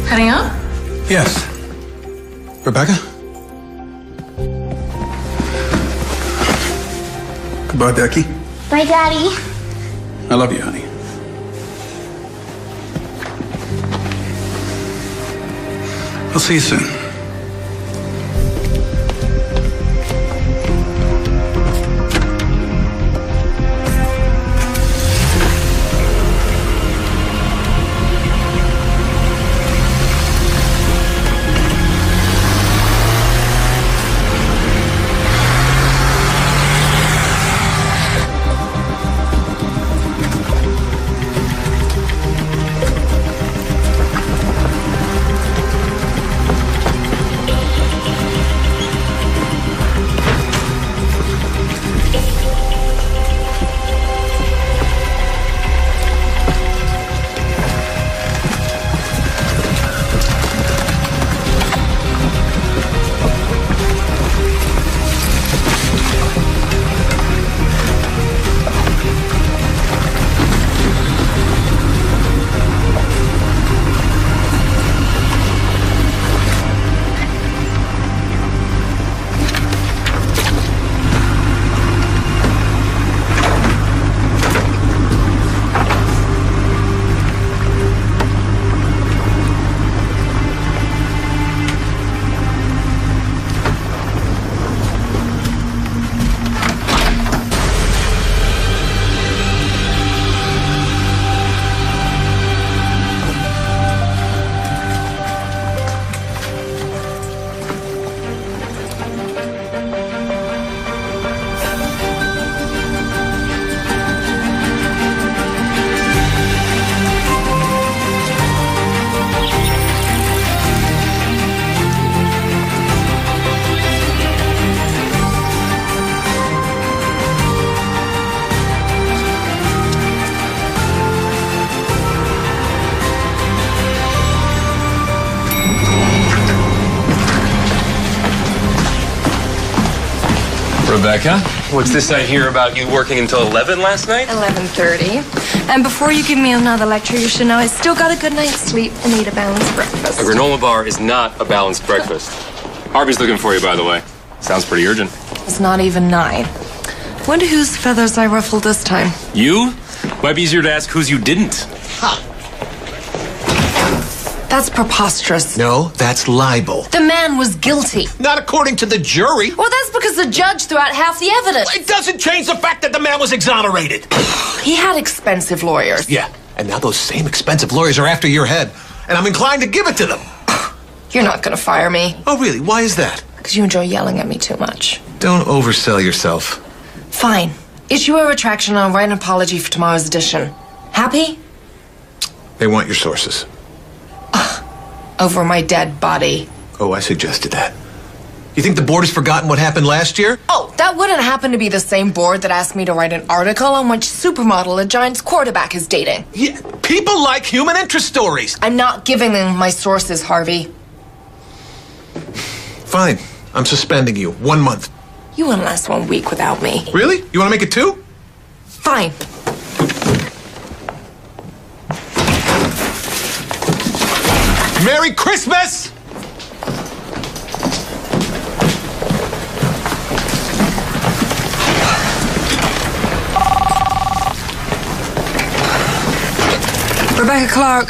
Heading out? Yes. Rebecca? Goodbye, Becky. Bye, Daddy. I love you, honey. I'll see you soon. Rebecca, what's this I hear about you working until 11 last night? 11:30. And before you give me another lecture, you should know I still got a good night's sleep and eat a balanced breakfast. A granola bar is not a balanced breakfast. Harvey's looking for you, by the way. Sounds pretty urgent. It's not even 9. Wonder whose feathers I ruffled this time. You? Might be easier to ask whose you didn't. Huh. That's preposterous. No, that's libel. The man was guilty. Not according to the jury. Well, that's because the judge threw out half the evidence. It doesn't change the fact that the man was exonerated. He had expensive lawyers. Yeah, and now those same expensive lawyers are after your head, and I'm inclined to give it to them. You're not gonna fire me. Oh, really? Why is that? Because you enjoy yelling at me too much. Don't oversell yourself. Fine. Issue a retraction and I'll write an apology for tomorrow's edition. Happy? They want your sources. Over my dead body. Oh, I suggested that. You think the board has forgotten what happened last year? Oh, that wouldn't happen to be the same board that asked me to write an article on which supermodel a Giants quarterback is dating. Yeah, people like human interest stories. I'm not giving them my sources, Harvey. Fine. I'm suspending you. 1 month. You wouldn't last 1 week without me. Really? You want to make it 2? Fine. Merry Christmas! Rebecca Clark.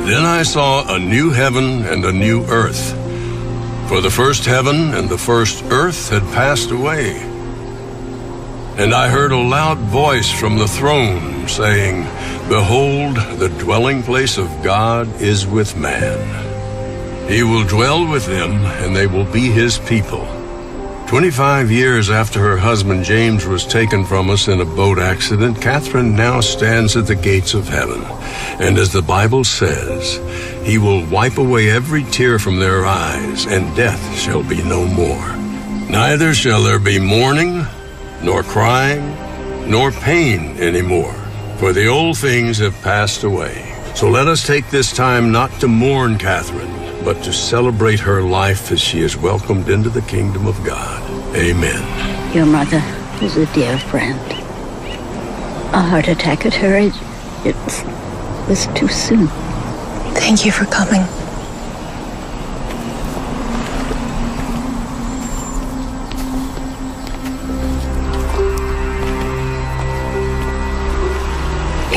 Then I saw a new heaven and a new earth. For the first heaven and the first earth had passed away. And I heard a loud voice from the throne saying, "Behold, the dwelling place of God is with man. He will dwell with them, and they will be his people." 25 years after her husband James was taken from us in a boat accident, Catherine now stands at the gates of heaven. And as the Bible says, he will wipe away every tear from their eyes, and death shall be no more. Neither shall there be mourning, nor crying, nor pain anymore, for the old things have passed away. So let us take this time not to mourn Catherine, but to celebrate her life as she is welcomed into the kingdom of God. Amen. Your mother was a dear friend. A heart attack at her age, it was too soon. Thank you for coming.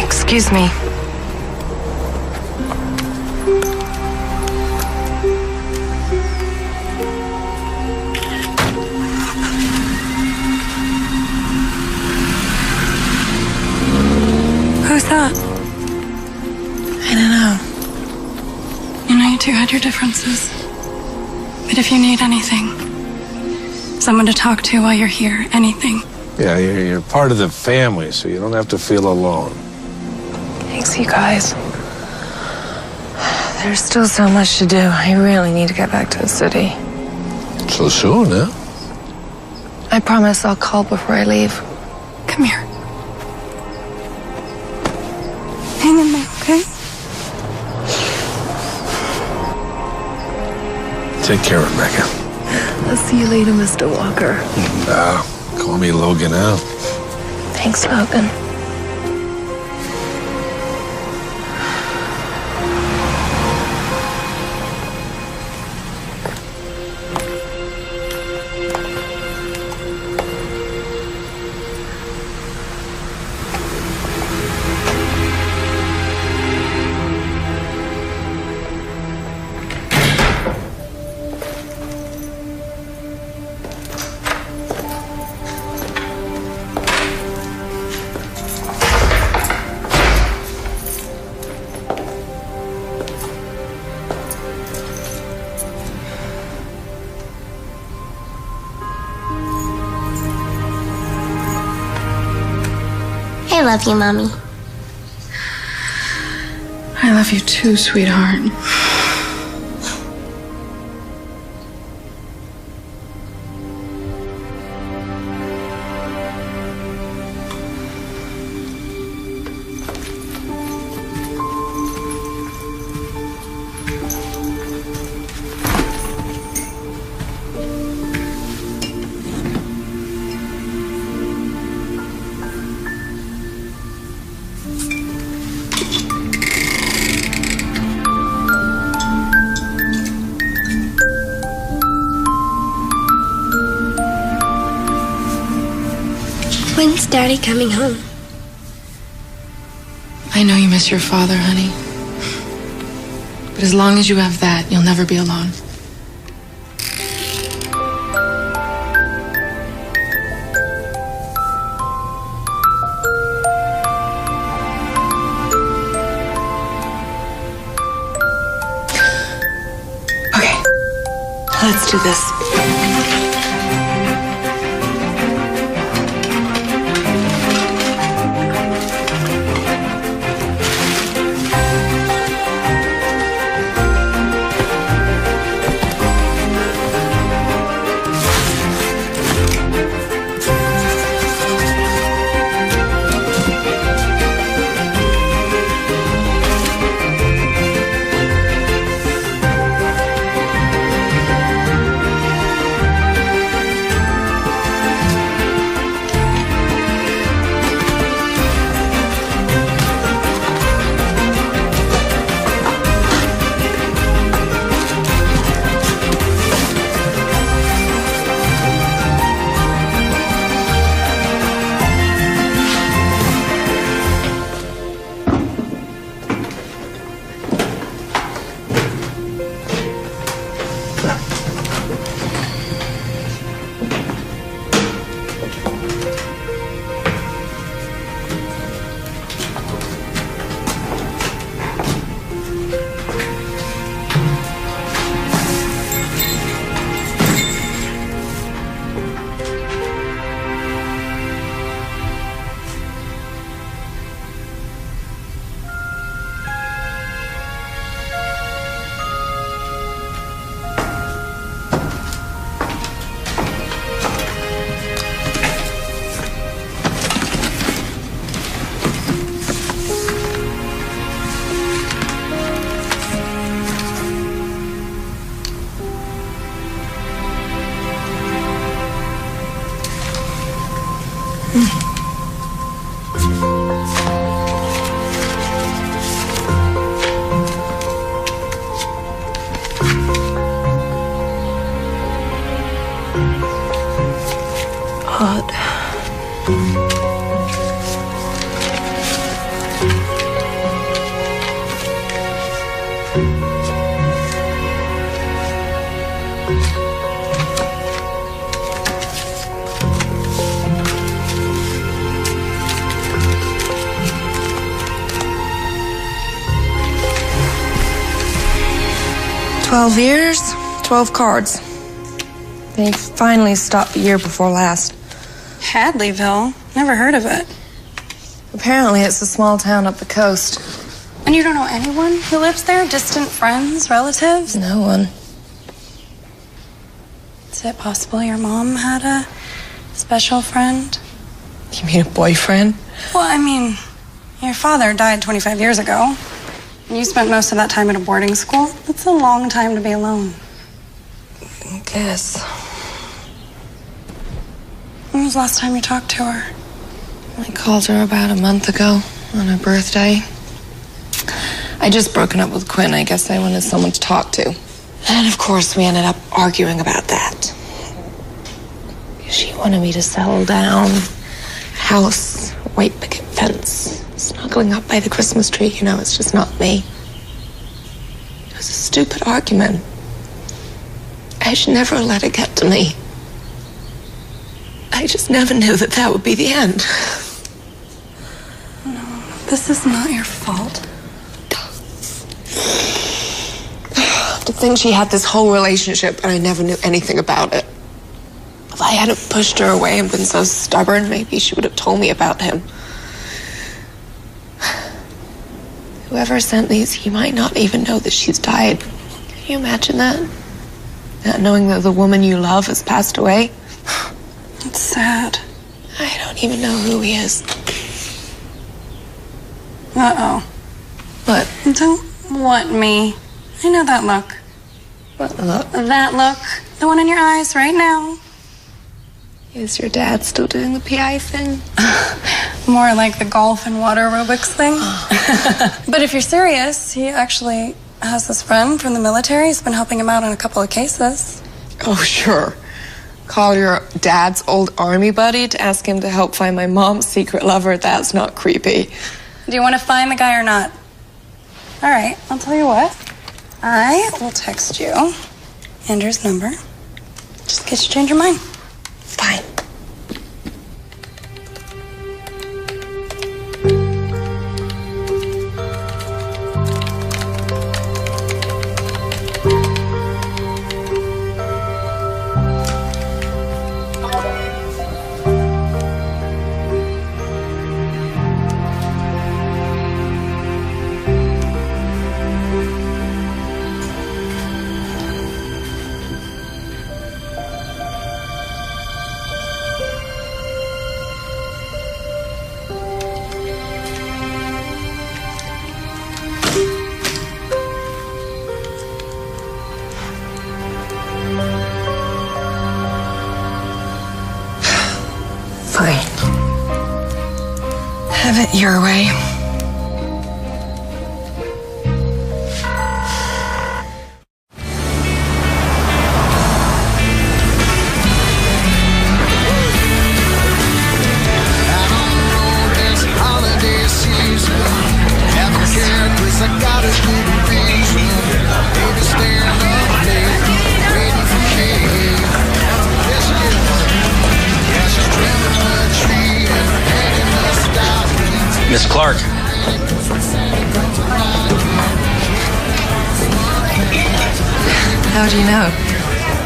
Excuse me. Who's that? I don't know. You know, you two had your differences. But if you need anything, someone to talk to while you're here, anything. Yeah, you're part of the family, so you don't have to feel alone. Thanks, you guys. There's still so much to do. I really need to get back to the city. So soon, huh? I promise I'll call before I leave. Come here. Hang in there, okay? Take care, Rebecca. I'll see you later, Mr. Walker. Call me Logan now. Thanks, Logan. I love you, Mommy. I love you too, sweetheart. When's Daddy coming home? I know you miss your father, honey. But as long as you have that, you'll never be alone. Okay, let's do this. $12 years, 12 cards. They finally stopped the year before last. Hadleyville? Never heard of it. Apparently, it's a small town up the coast. And you don't know anyone who lives there? Distant friends, relatives? No one. Is it possible your mom had a special friend? You mean a boyfriend? Well, I mean, your father died 25 years ago. And you spent most of that time at a boarding school. That's a long time to be alone. I guess. When was the last time you talked to her? I called her about a month ago on her birthday. I just broken up with Quinn. I guess I wanted someone to talk to. And of course, we ended up arguing about that. She wanted me to settle down. House, white picket fence, snuggling up by the Christmas tree. You know, it's just not me. It was a stupid argument. I should never let it get to me. I just never knew that that would be the end. No, this is not your fault. To think she had this whole relationship and I never knew anything about it. If I hadn't pushed her away and been so stubborn, maybe she would have told me about him. Whoever sent these, he might not even know that she's died. Can you imagine that? Not knowing that the woman you love has passed away? It's sad. I don't even know who he is. Uh-oh. What? Don't want me. I know that look. What look? That look. The one in your eyes right now. Is your dad still doing the PI thing? More like the golf and water aerobics thing. But if you're serious, he actually has this friend from the military. He's been helping him out on a couple of cases. Oh, sure. Call your dad's old army buddy to ask him to help find my mom's secret lover. That's not creepy. Do you want to find the guy or not? All right, I'll tell you what. I will text you Andrew's number. Just in case you change your mind. Fine. Fine. Have it your way. Miss Clark. How do you know?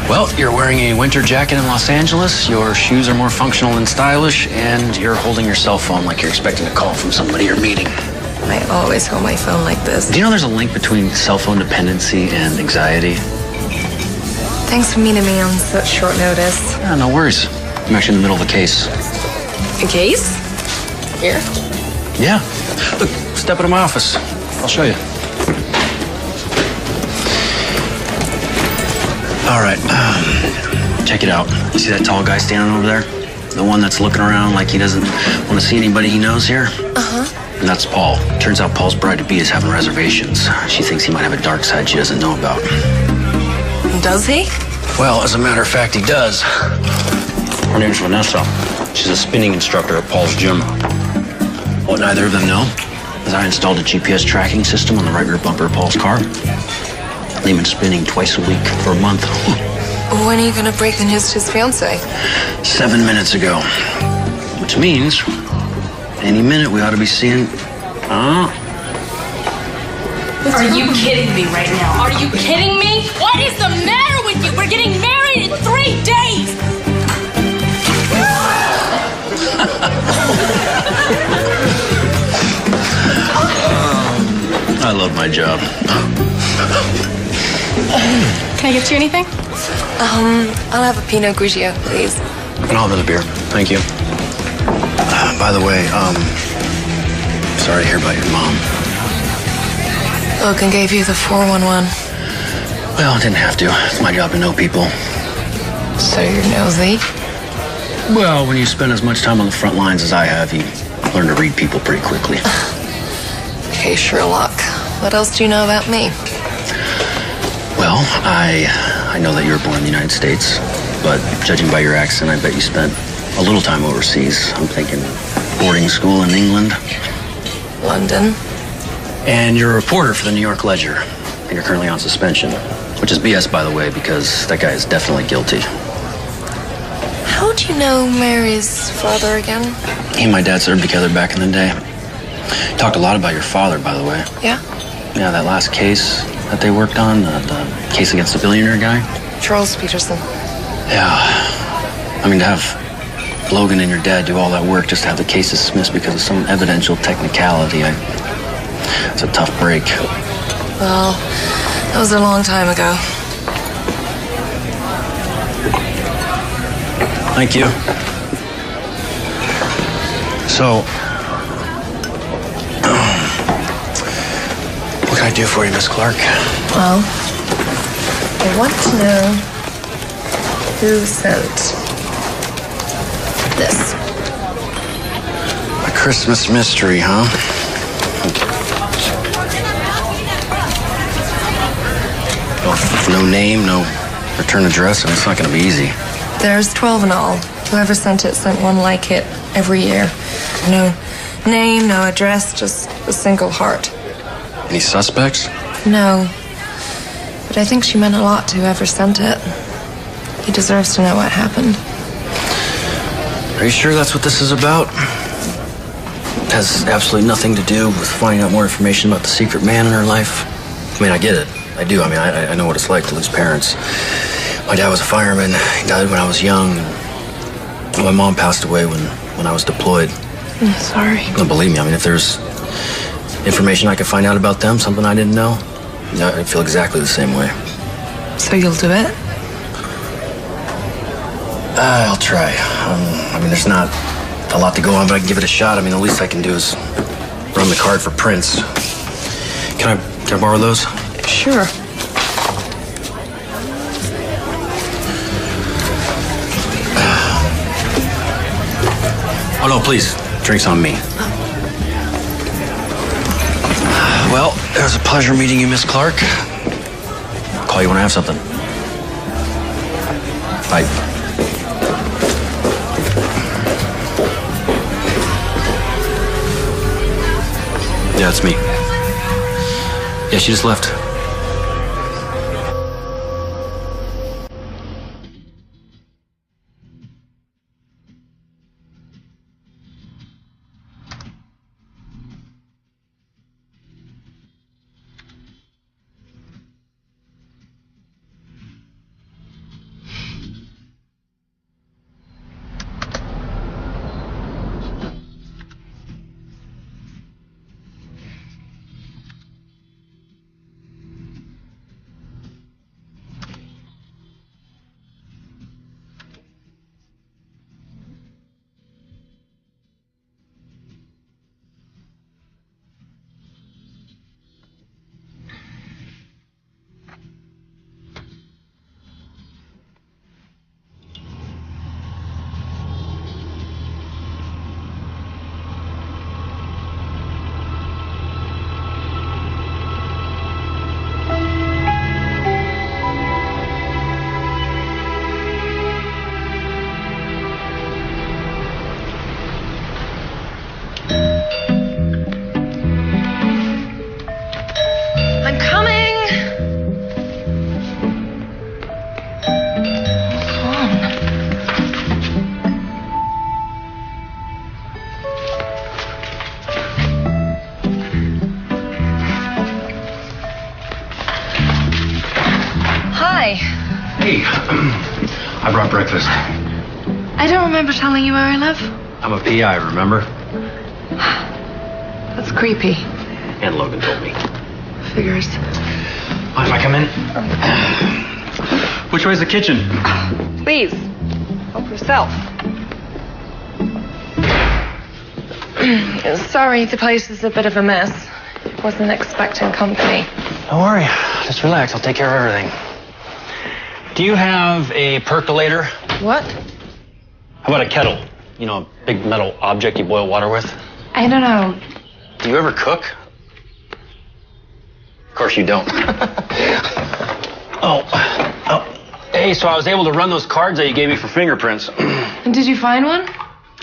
Well, you're wearing a winter jacket in Los Angeles, your shoes are more functional and stylish, and you're holding your cell phone like you're expecting a call from somebody you're meeting. I always hold my phone like this. Do you know there's a link between cell phone dependency and anxiety? Thanks for meeting me on such short notice. Yeah, no worries. I'm actually in the middle of a case. A case? Here? Yeah. Look, step into my office. I'll show you. All right. Check it out. You see that tall guy standing over there? The one that's looking around like he doesn't want to see anybody he knows here? Uh-huh. And that's Paul. Turns out Paul's bride-to-be is having reservations. She thinks he might have a dark side she doesn't know about. Does he? Well, as a matter of fact, he does. Her name's Vanessa. She's a spinning instructor at Paul's gym. What neither of them know is I installed a GPS tracking system on the right rear bumper of Paul's car. They've been spinning twice a week for a month. When are you gonna break the news to his fiance? 7 minutes ago. Which means, any minute we ought to be seeing... Are you kidding me right now? Are you kidding me? What is the matter with you? We're getting married in 3 days! I love my job. Can I get you anything? I'll have a Pinot Grigio, please. And I'll have another beer. Thank you. By the way, sorry to hear about your mom. Logan gave you the 411. Well, I didn't have to. It's my job to know people. So you're nosy? Well, when you spend as much time on the front lines as I have, you learn to read people pretty quickly. Okay, Sherlock. What else do you know about me? Well, I know that you were born in the United States, but judging by your accent, I bet you spent a little time overseas. I'm thinking boarding school in England. London. And you're a reporter for the New York Ledger, and you're currently on suspension, which is BS, by the way, because that guy is definitely guilty. How do you know Mary's father again? He and my dad served together back in the day. Talked a lot about your father, by the way. Yeah? Yeah, that last case that they worked on, the case against the billionaire guy. Charles Peterson. Yeah. I mean, to have Logan and your dad do all that work just to have the case dismissed because of some evidential technicality, it's a tough break. Well, that was a long time ago. Thank you. So, what can I do for you, Miss Clark? Well, I want to know who sent this. A Christmas mystery, huh? Well, no name, no return address, and it's not going to be easy. There's 12 in all. Whoever sent it sent one like it every year. No name, no address, just a single heart. Any suspects? No. But I think she meant a lot to whoever sent it. He deserves to know what happened. Are you sure that's what this is about? It has absolutely nothing to do with finding out more information about the secret man in her life. I mean, I get it. I do. I mean, I know what it's like to lose parents. My dad was a fireman. He died when I was young. My mom passed away when I was deployed. I'm sorry. No, believe me, I mean, if there's information I could find out about them, something I didn't know, I'd feel exactly the same way. So you'll do it? I'll try. I mean, there's not a lot to go on, but I can give it a shot. I mean, the least I can do is run the card for prints. Can I borrow those? Sure. Oh, no, please. Drinks on me. Well, it was a pleasure meeting you, Miss Clark. I'll call you when I have something. Bye. Yeah, it's me. Yeah, she just left. Hi. Hey, I brought breakfast. I don't remember telling you where I live. I'm a PI, remember? That's creepy. And Logan told me. Figures. Mind if I come in? Which way's the kitchen? Please. Help yourself. Sorry, the place is a bit of a mess. Wasn't expecting company. Don't worry. Just relax. I'll take care of everything. Do you have a percolator? What? How about a kettle? You know, a big metal object you boil water with? I don't know. Do you ever cook? Of course you don't. Oh. Hey, so I was able to run those cards that you gave me for fingerprints. And did you find one?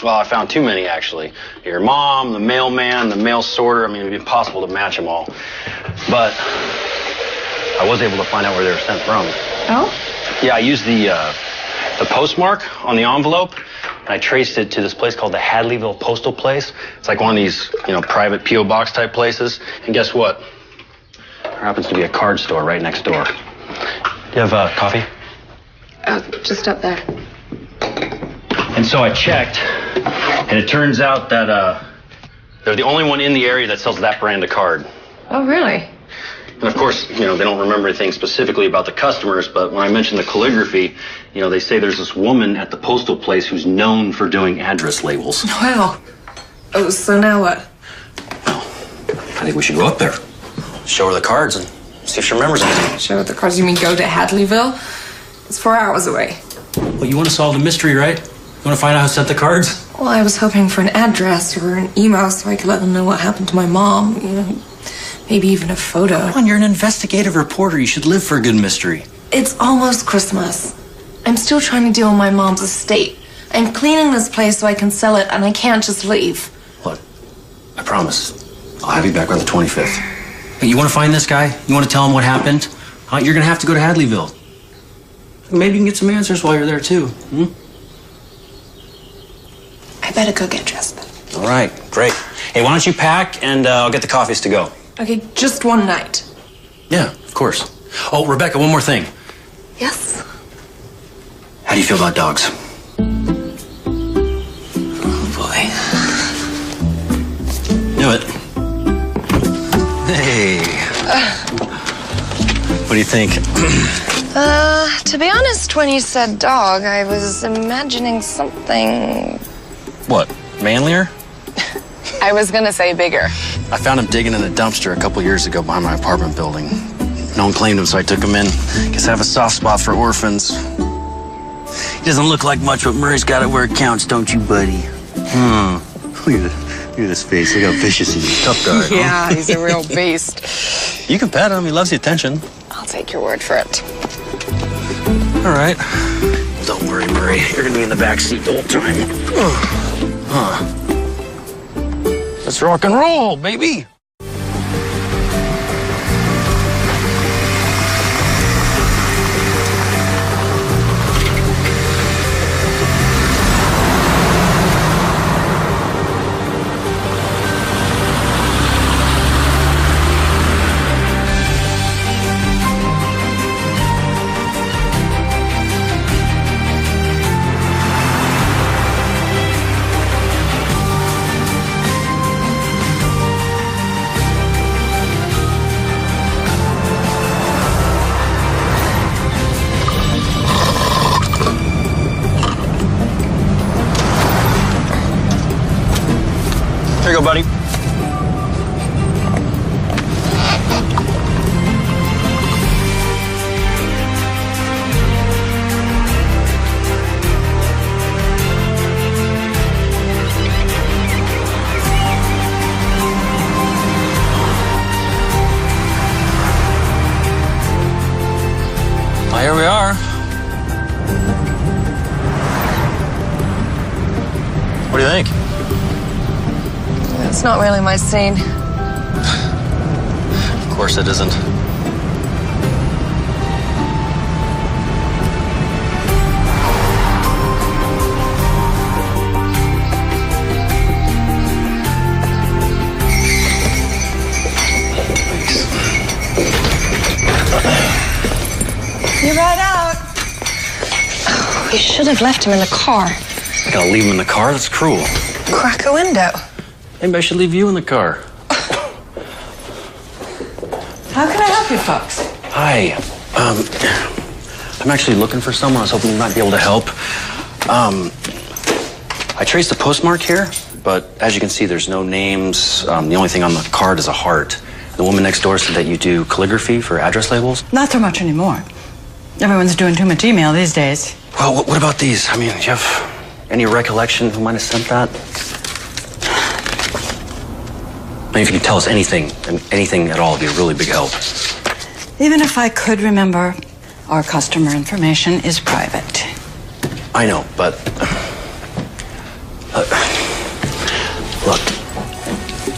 Well, I found too many, actually. Your mom, the mailman, the mail sorter. I mean, it'd be impossible to match them all. But I was able to find out where they were sent from. Oh? Yeah, I used the postmark on the envelope, and I traced it to this place called the Hadleyville Postal Place. It's like one of these, private P.O. box type places. And guess what? There happens to be a card store right next door. Do you have coffee? Just up there. And so I checked, and it turns out that they're the only one in the area that sells that brand of card. Oh, really? And of course, they don't remember anything specifically about the customers, but when I mentioned the calligraphy, they say there's this woman at the postal place who's known for doing address labels. Wow. Oh, so now what? Well, I think we should go up there, show her the cards, and see if she remembers anything. Show her the cards? You mean go to Hadleyville? It's 4 hours away. Well, you want to solve the mystery, right? You want to find out who sent the cards? Well, I was hoping for an address or an email so I could let them know what happened to my mom. Maybe even a photo. Come on, you're an investigative reporter. You should live for a good mystery. It's almost Christmas. I'm still trying to deal with my mom's estate. I'm cleaning this place so I can sell it, and I can't just leave. Look, I promise. I'll have you back by the 25th. But you want to find this guy? You want to tell him what happened? You're going to have to go to Hadleyville. Maybe you can get some answers while you're there, too. I better go get dressed. All right, great. Hey, why don't you pack, and I'll get the coffees to go. Okay, just one night. Yeah, of course. Oh, Rebecca, one more thing. Yes? How do you feel about dogs? Oh, boy. Knew it. Hey. What do you think? To be honest, when you said dog, I was imagining something... What, manlier? I was gonna say bigger. I found him digging in a dumpster a couple years ago behind my apartment building. No one claimed him, so I took him in. Guess I have a soft spot for orphans. He doesn't look like much, but Murray's got it where it counts, don't you, buddy? Look at this face. Look how vicious he is. Tough guy, huh? Yeah, he's a real beast. You can pet him. He loves the attention. I'll take your word for it. All right. Don't worry, Murray. You're gonna be in the back seat the whole time. Let's rock and roll, baby. Here you go, buddy. Well, here we are. What do you think? It's not really my scene. Of course it isn't. You ride out. Oh, we should have left him in the car. I gotta leave him in the car? That's cruel. Crack a window. Maybe I should leave you in the car. How can I help you folks? Hi. I'm actually looking for someone. I was hoping you might be able to help. I traced the postmark here, but as you can see, there's no names. The only thing on the card is a heart. The woman next door said that you do calligraphy for address labels. Not so much anymore. Everyone's doing too much email these days. Well, what about these? I mean, do you have any recollection who might have sent that? I mean, if you can tell us anything, and anything at all, it'd be a really big help. Even if I could remember, our customer information is private. I know, but... look,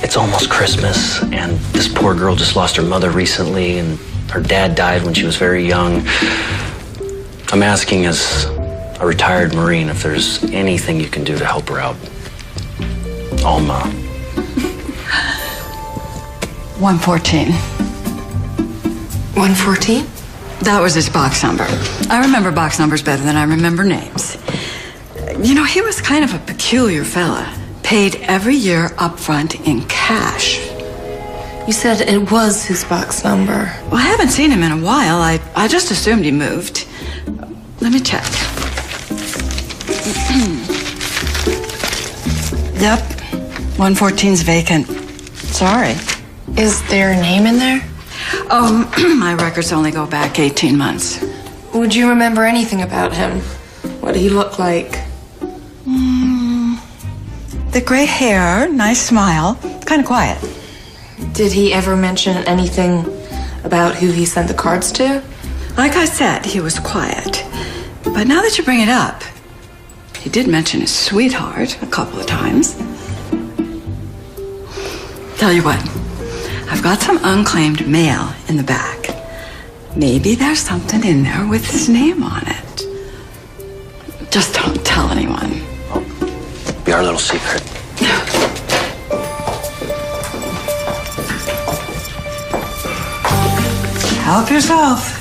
it's almost Christmas, and this poor girl just lost her mother recently, and her dad died when she was very young. I'm asking as a retired Marine if there's anything you can do to help her out. Alma. 114. 114? That was his box number. I remember box numbers better than I remember names. You know, he was kind of a peculiar fella. Paid every year up front in cash. You said it was his box number. Well, I haven't seen him in a while. I just assumed he moved. Let me check. Yep. 114's vacant. Sorry. Is there a name in there? Oh, my records only go back 18 months. Would you remember anything about him? What did he look like? The gray hair, nice smile, kind of quiet. Did he ever mention anything about who he sent the cards to? Like I said, he was quiet. But now that you bring it up, he did mention his sweetheart a couple of times. Tell you what, I've got some unclaimed mail in the back. Maybe there's something in there with his name on it. Just don't tell anyone. Be our little secret. Help yourself.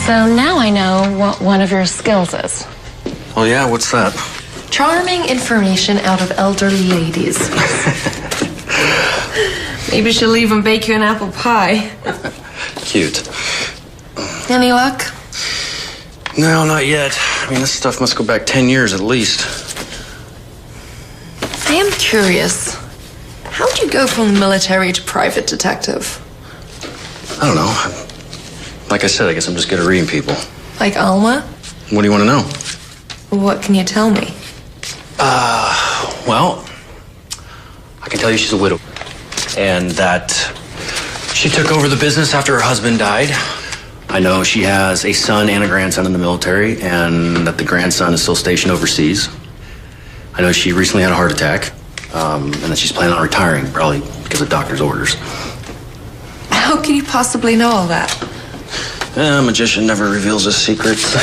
So now I know what one of your skills is. Oh, yeah? What's that? Charming information out of elderly ladies. Maybe she'll even bake you an apple pie. Cute. Any luck? No, not yet. I mean, this stuff must go back 10 years at least. I am curious. How'd you go from military to private detective? I don't know. Like I said, I guess I'm just good at reading people. Like Alma? What do you want to know? What can you tell me? Well, I can tell you she's a widow. And that she took over the business after her husband died. I know she has a son and a grandson in the military, and that the grandson is still stationed overseas. I know she recently had a heart attack, and that she's planning on retiring, probably because of doctor's orders. How can you possibly know all that? A magician never reveals his secrets.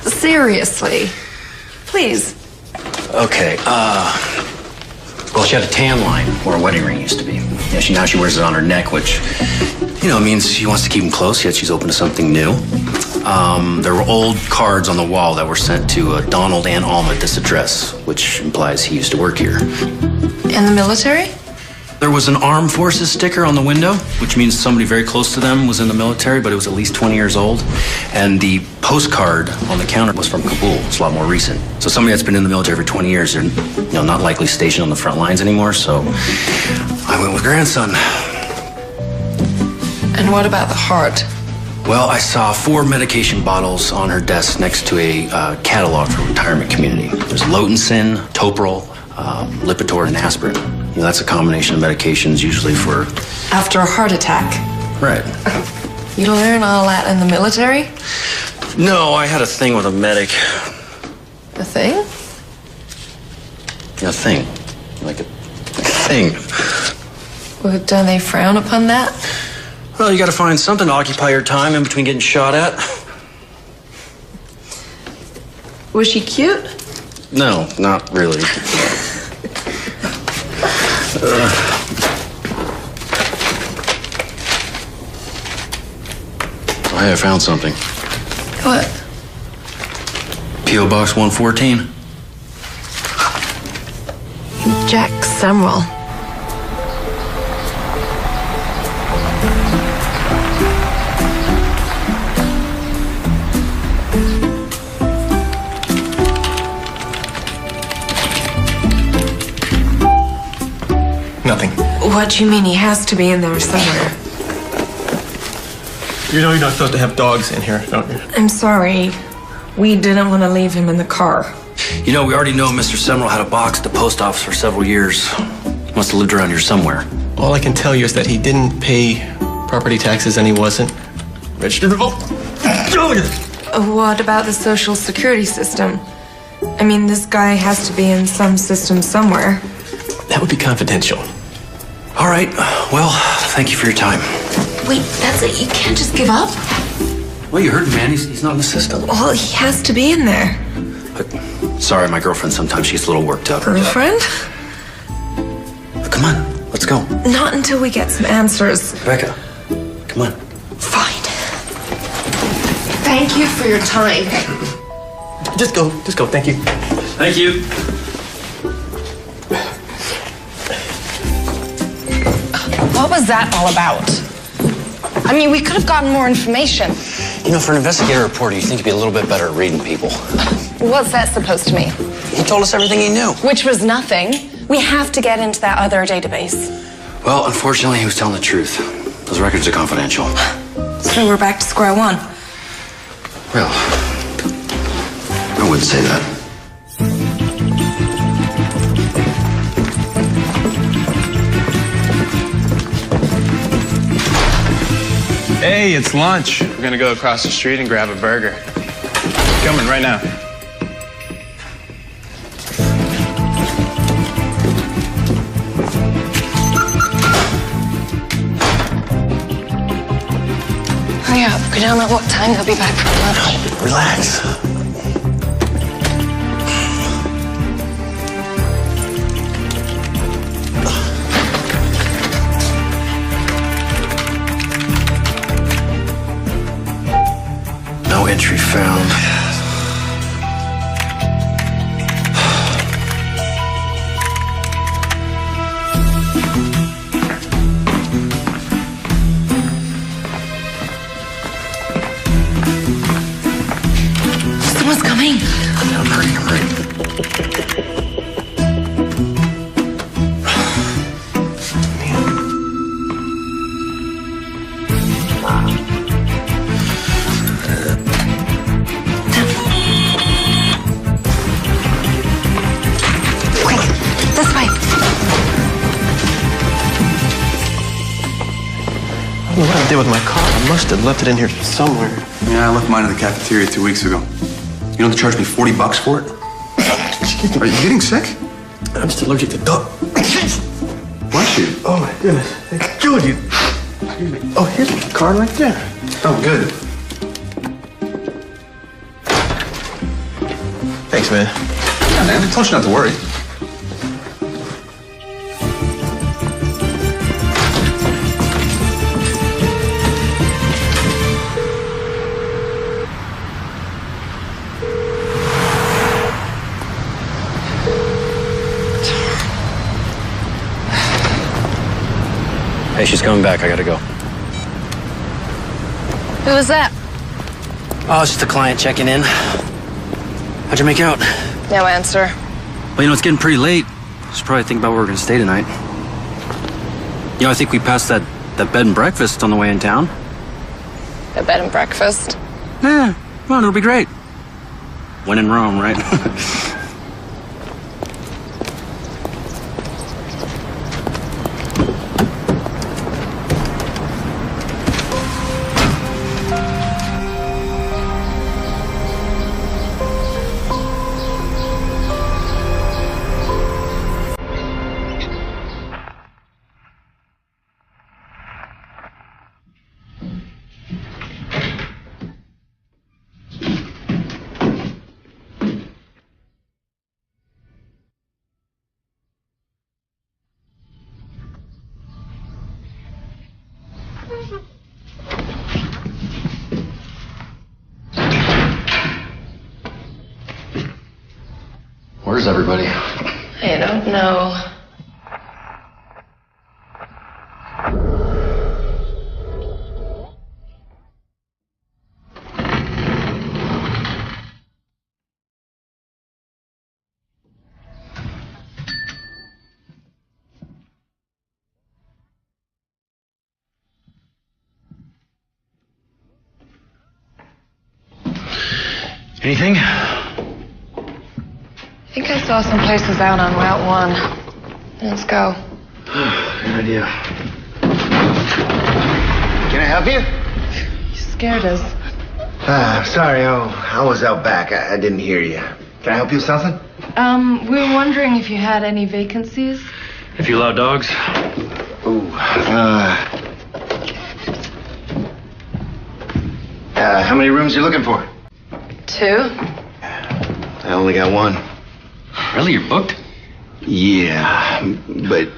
Seriously. Please. Okay, well, she had a tan line where a wedding ring used to be. Yeah, now she wears it on her neck, which, you know, means she wants to keep them close, yet she's open to something new. There were old cards on the wall that were sent to Donald and Alma at this address, which implies he used to work here. In the military? There was an armed forces sticker on the window, which means somebody very close to them was in the military, but it was at least 20 years old. And the postcard on the counter was from Kabul. It's a lot more recent. So somebody that's been in the military for 20 years, they're not likely stationed on the front lines anymore, so I went with grandson. And what about the heart? Well, I saw 4 medication bottles on her desk next to a catalog for retirement community. There's Lotensin, Toprol, Lipitor, and aspirin. That's a combination of medications usually for... After a heart attack? Right. You learn all that in the military? No, I had a thing with a medic. A thing? A thing. Like a thing. Well, don't they frown upon that? Well, you gotta find something to occupy your time in between getting shot at. Was she cute? No, not really. I found something. What? P.O. Box 114. Jack Sumrall. Nothing. What do you mean? He has to be in there somewhere. You know you're not supposed to have dogs in here, don't you? I'm sorry. We didn't want to leave him in the car. You know, we already know Mr. Semrel had a box at the post office for several years. He must have lived around here somewhere. All I can tell you is that he didn't pay property taxes and he wasn't registered to vote. What about the Social Security system? I mean, this guy has to be in some system somewhere. That would be confidential. All right. Well, thank you for your time. Wait, that's it? You can't just give up? Well, you heard him, man. He's not in the system. Well, he has to be in there. But, sorry, my girlfriend sometimes she gets a little worked up. Girlfriend? Come on, let's go. Not until we get some answers. Rebecca, come on. Fine. Thank you for your time. Just go, thank you. Thank you. What was that all about? I mean, we could have gotten more information. You know, for an investigative reporter, you think you'd be a little bit better at reading people. What's that supposed to mean? He told us everything he knew. Which was nothing. We have to get into that other database. Well, unfortunately, he was telling the truth. Those records are confidential. So we're back to square one. Well, I wouldn't say that. Hey, it's lunch. We're gonna go across the street and grab a burger. Coming right now. Hurry up. We don't know what time they'll be back from lunch. Relax. No entry found. Someone's coming. I'm hurrying. This way. I don't know what I did with my car. I must have left it in here somewhere. Yeah, I left mine in the cafeteria 2 weeks ago. You know they charged me $40 for it? Are you getting sick? I'm just allergic to dog. Bless you. Oh my goodness. They killed you. Oh, here's the car right there. Oh, good. Thanks, man. Yeah, man. I told you not to worry. Hey, she's coming back. I gotta go. Who was that? Oh, it's just a client checking in. How'd you make out? No answer. Well, you know, it's getting pretty late. Should probably think about where we're gonna stay tonight. You know, I think we passed that bed and breakfast on the way in town. A bed and breakfast? Yeah, come on, it'll be great. When in Rome, right? Where's everybody? I don't know. Anything? I think I saw some places out on Route 1. Let's go. Good idea. Can I help you? You scared us. Sorry, I was out back. I didn't hear you. Can I help you with something? We were wondering if you had any vacancies. If you allow dogs? Ooh. How many rooms you looking for? 2. I only got 1. Really? You're booked? Yeah, but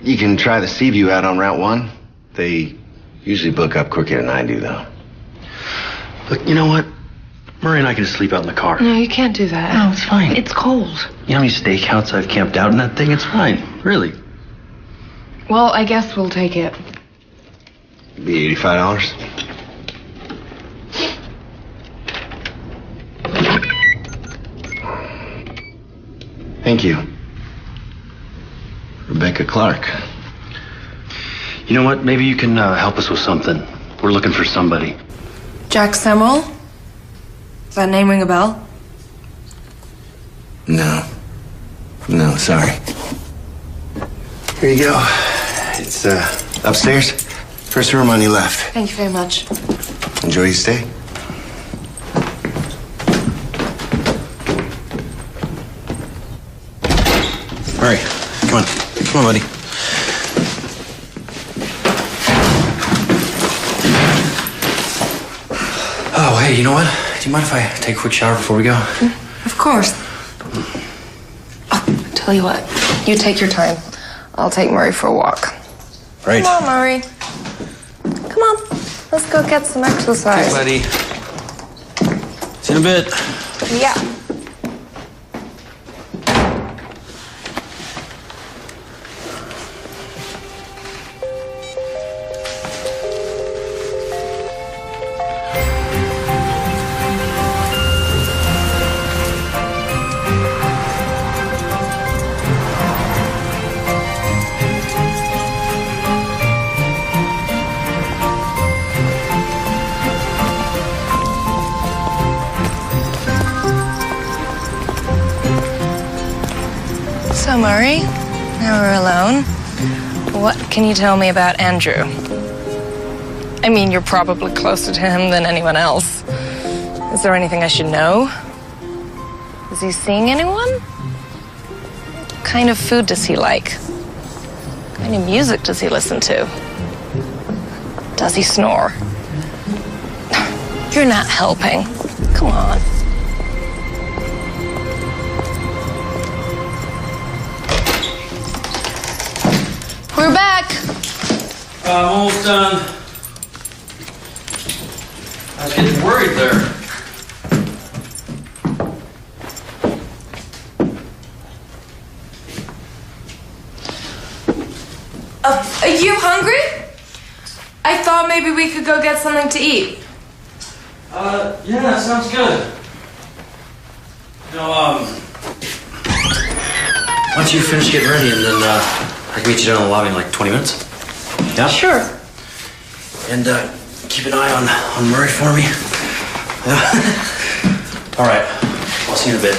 you can try the Seaview out on Route 1. They usually book up quicker than I do, though. Look, you know what? Murray and I can just sleep out in the car. No, you can't do that. No, it's fine. It's cold. You know how many stakeouts I've camped out in that thing? It's fine. Really. Well, I guess we'll take it. Be $85. Thank you. Rebecca Clark. You know what? Maybe you can help us with something. We're looking for somebody. Jack Semmel? Does that name ring a bell? No, sorry. Here you go. It's upstairs. First room on your left. Thank you very much. Enjoy your stay. Murray, come on. Come on, buddy. Oh, hey, you know what? Do you mind if I take a quick shower before we go? Of course. Oh, tell you what. You take your time. I'll take Murray for a walk. Right. Come on, Murray. Come on. Let's go get some exercise. Okay, buddy. See you in a bit. Yeah. So, Murray, now we're alone. What can you tell me about Andrew? I mean, you're probably closer to him than anyone else. Is there anything I should know? Is he seeing anyone? What kind of food does he like? What kind of music does he listen to? Does he snore? You're not helping. Come on. We're back. Almost done. I was getting worried there. Are you hungry? I thought maybe we could go get something to eat. Yeah, that sounds good. You know, why don't you finish getting ready and then, I can meet you down in the lobby in like 20 minutes. Yeah? Sure. And keep an eye on Murray for me. Yeah? All right. I'll see you in a bit.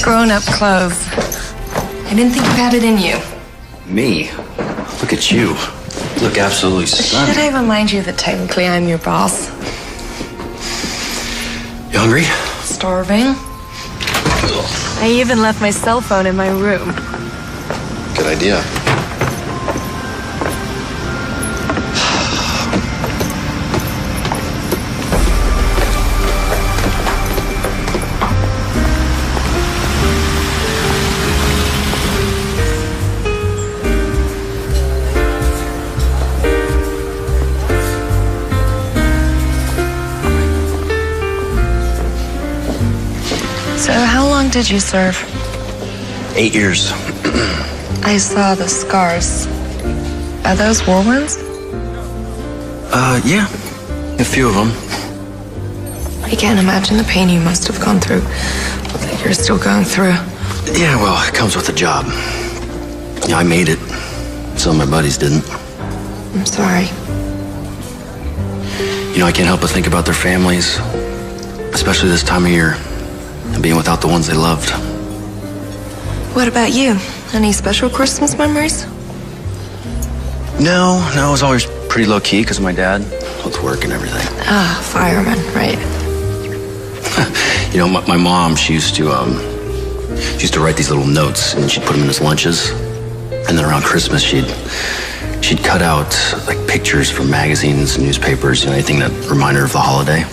Grown-up clothes. I didn't think you had it in you. Me? Look at you. look absolutely stunning. Should I remind you that technically I'm your boss? You hungry? Starving. I even left my cell phone in my room. Good idea. So how long did you serve? 8 years. I saw the scars. Are those war wounds? Yeah. A few of them. I can't imagine the pain you must have gone through. That you're still going through. Yeah, well, it comes with the job. Yeah, I made it. Some of my buddies didn't. I'm sorry. You know, I can't help but think about their families, especially this time of year, and being without the ones they loved. What about you? Any special Christmas memories? No, it was always pretty low-key because of my dad, with work and everything. Ah, fireman, right. You know, my mom, she used to write these little notes, and she'd put them in his lunches. And then around Christmas, she'd cut out, like, pictures from magazines and newspapers, you know, anything that remind her of the holiday.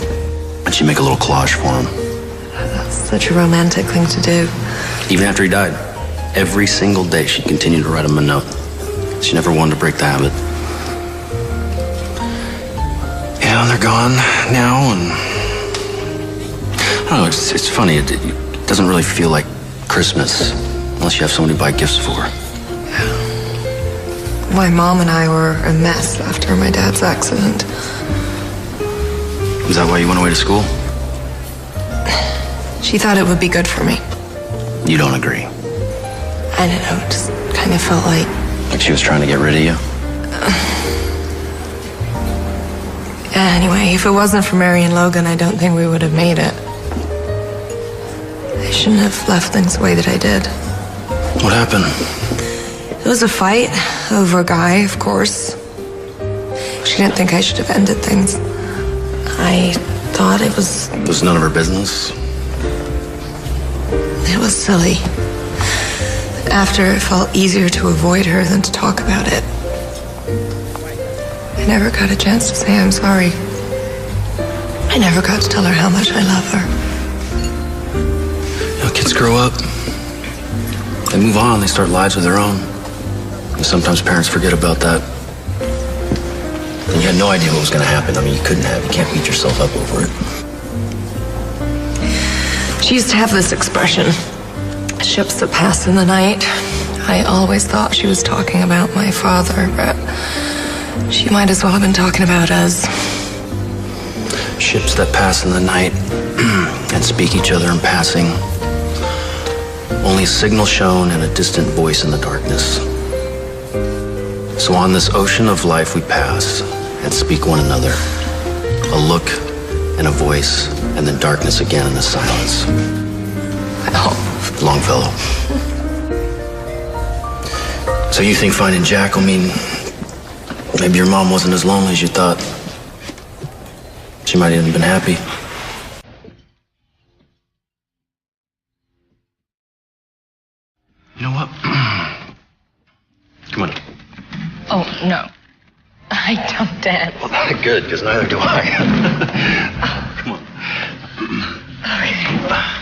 And she'd make a little collage for him. That's such a romantic thing to do. Even after he died, every single day, she'd continue to write him a note. She never wanted to break the habit. Yeah, they're gone now, and I don't know, it's funny. It doesn't really feel like Christmas unless you have someone to buy gifts for. My mom and I were a mess after my dad's accident. Is that why you went away to school? She thought it would be good for me. You don't agree? I don't know, it just kind of felt like... Like she was trying to get rid of you? Anyway, if it wasn't for Mary and Logan, I don't think we would have made it. I shouldn't have left things the way that I did. What happened? It was a fight over a guy, of course. She didn't think I should have ended things. I thought it was... It was none of her business? It was silly. After, it felt easier to avoid her than to talk about it. I never got a chance to say I'm sorry. I never got to tell her how much I love her. You know, kids grow up. They move on. They start lives of their own. And sometimes parents forget about that. And you had no idea what was going to happen. I mean, you couldn't have. You can't beat yourself up over it. She used to have this expression, ships that pass in the night. I always thought she was talking about my father, but she might as well have been talking about us. Ships that pass in the night and speak each other in passing. Only a signal shown and a distant voice in the darkness. So on this ocean of life we pass and speak one another. A look and a voice, and then darkness again in the silence. Oh. Longfellow. So you think finding Jack will mean maybe your mom wasn't as lonely as you thought? She might have even been happy. You know what? Come on. Oh, no. I don't dance. Well, not good, because neither do I. Come on. Okay.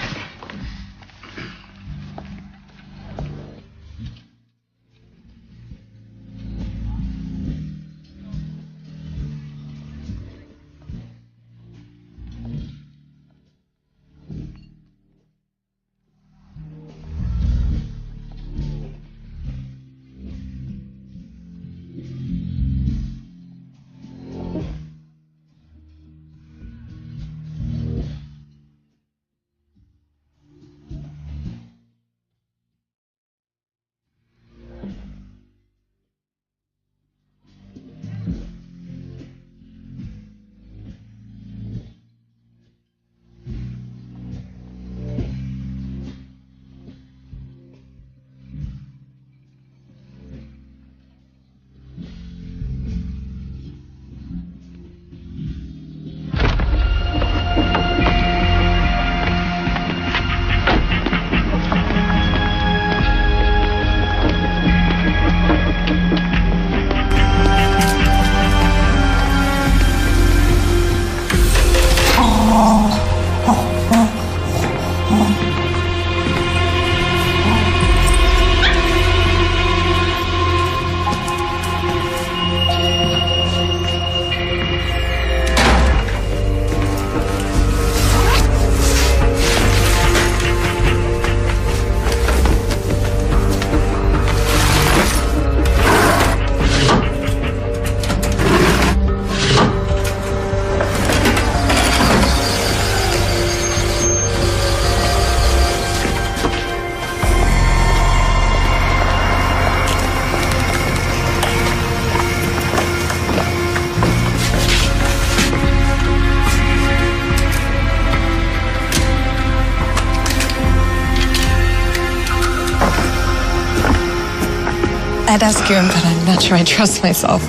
I'd ask you, but I'm not sure I trust myself.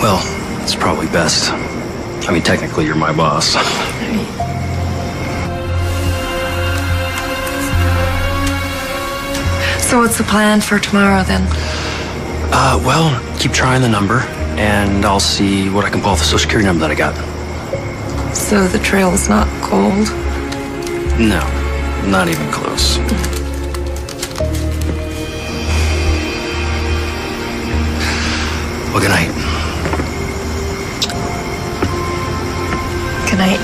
Well, it's probably best. I mean, technically, you're my boss. So what's the plan for tomorrow, then? Well, keep trying the number, and I'll see what I can pull off the Social Security number that I got. So the trail's not cold? No, not even close. Well, good night. Good night.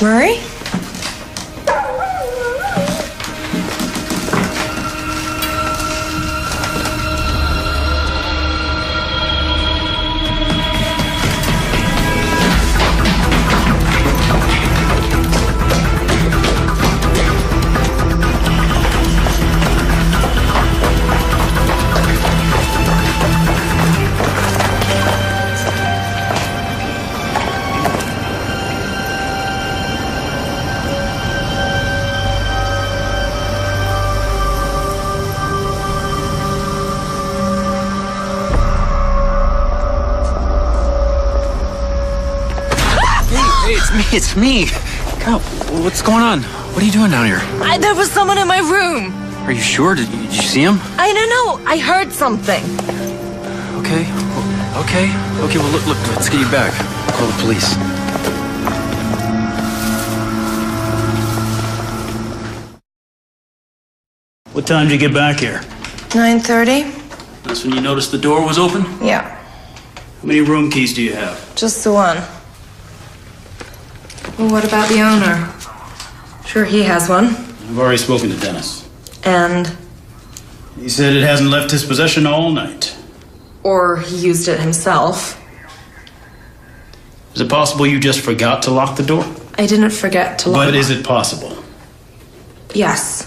Murray? It's me. God, what's going on? What are you doing down here? There was someone in my room. Are you sure? Did you see him? I don't know. I heard something. Okay. Well, look, let's get you back. Call the police. What time did you get back here? 9:30? That's when you noticed the door was open? Yeah. How many room keys do you have? Just the one. Well, what about the owner? Sure, he has one. I've already spoken to Dennis. And? He said it hasn't left his possession all night. Or he used it himself. Is it possible you just forgot to lock the door? I didn't forget to lock. But is it possible? Yes.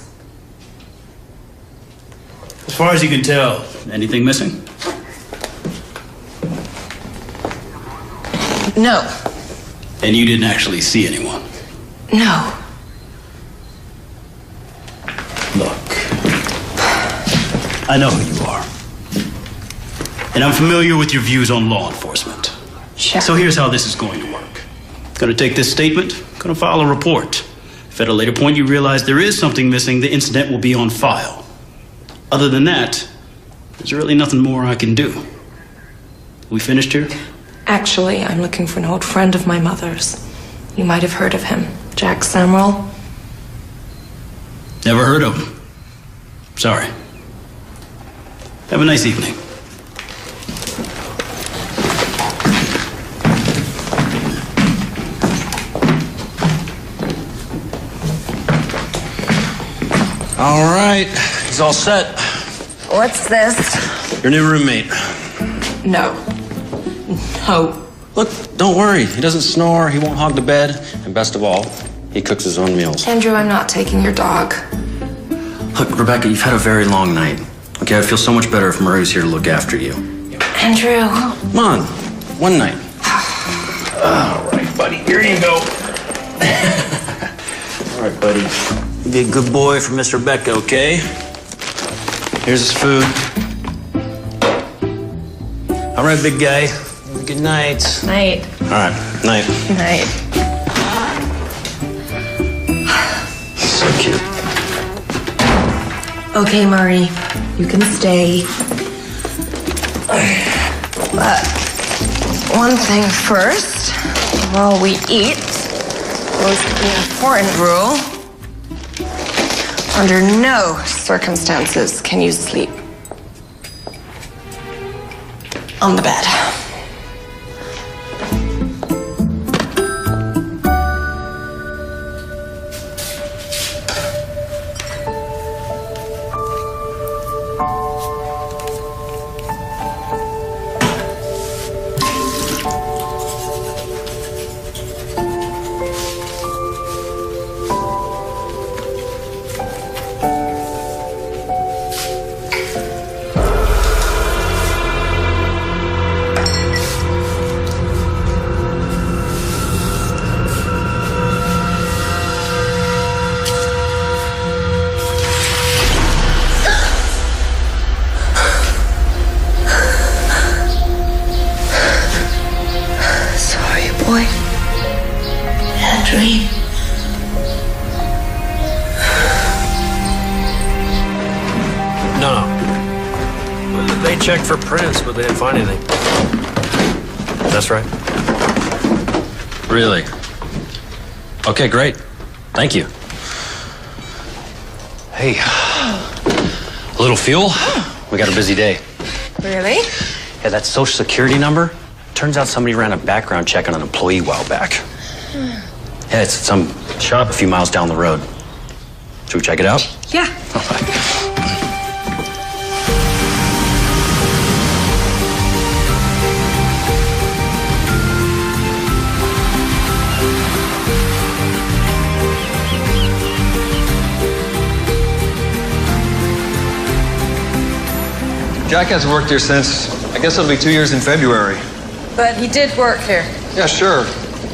As far as you can tell, anything missing? No. And you didn't actually see anyone? No. Look, I know who you are. And I'm familiar with your views on law enforcement. Sure. So here's how this is going to work. Gonna take this statement, gonna file a report. If at a later point you realize there is something missing, the incident will be on file. Other than that, there's really nothing more I can do. We finished here? Actually, I'm looking for an old friend of my mother's. You might have heard of him. Jack Samuel. Never heard of him. Sorry. Have a nice evening. All right, he's all set. What's this? Your new roommate. No. No. Look, don't worry. He doesn't snore, he won't hog the bed, and best of all, he cooks his own meals. Andrew, I'm not taking your dog. Look, Rebecca, you've had a very long night. Okay, I'd feel so much better if Murray was here to look after you. Andrew. Come on, one night. All right, buddy, here you go. All right, buddy. Be a good boy for Miss Rebecca, okay? Here's his food. All right, big guy. Good night. Night. All right, night. Night. So cute. Okay, Murray, you can stay. But one thing first, while we eat, supposed to be an important rule. Under no circumstances can you sleep on the bed. checked for prints, but they didn't find anything. That's right. Really? Okay, great. Thank you. Hey, a little fuel? We got a busy day. Really? Yeah, that social security number? Turns out somebody ran a background check on an employee a while back. Yeah, it's at some shop a few miles down the road. Should we check it out? Yeah. Jack hasn't worked here since, I guess it'll be 2 years in February. But he did work here. Yeah, sure.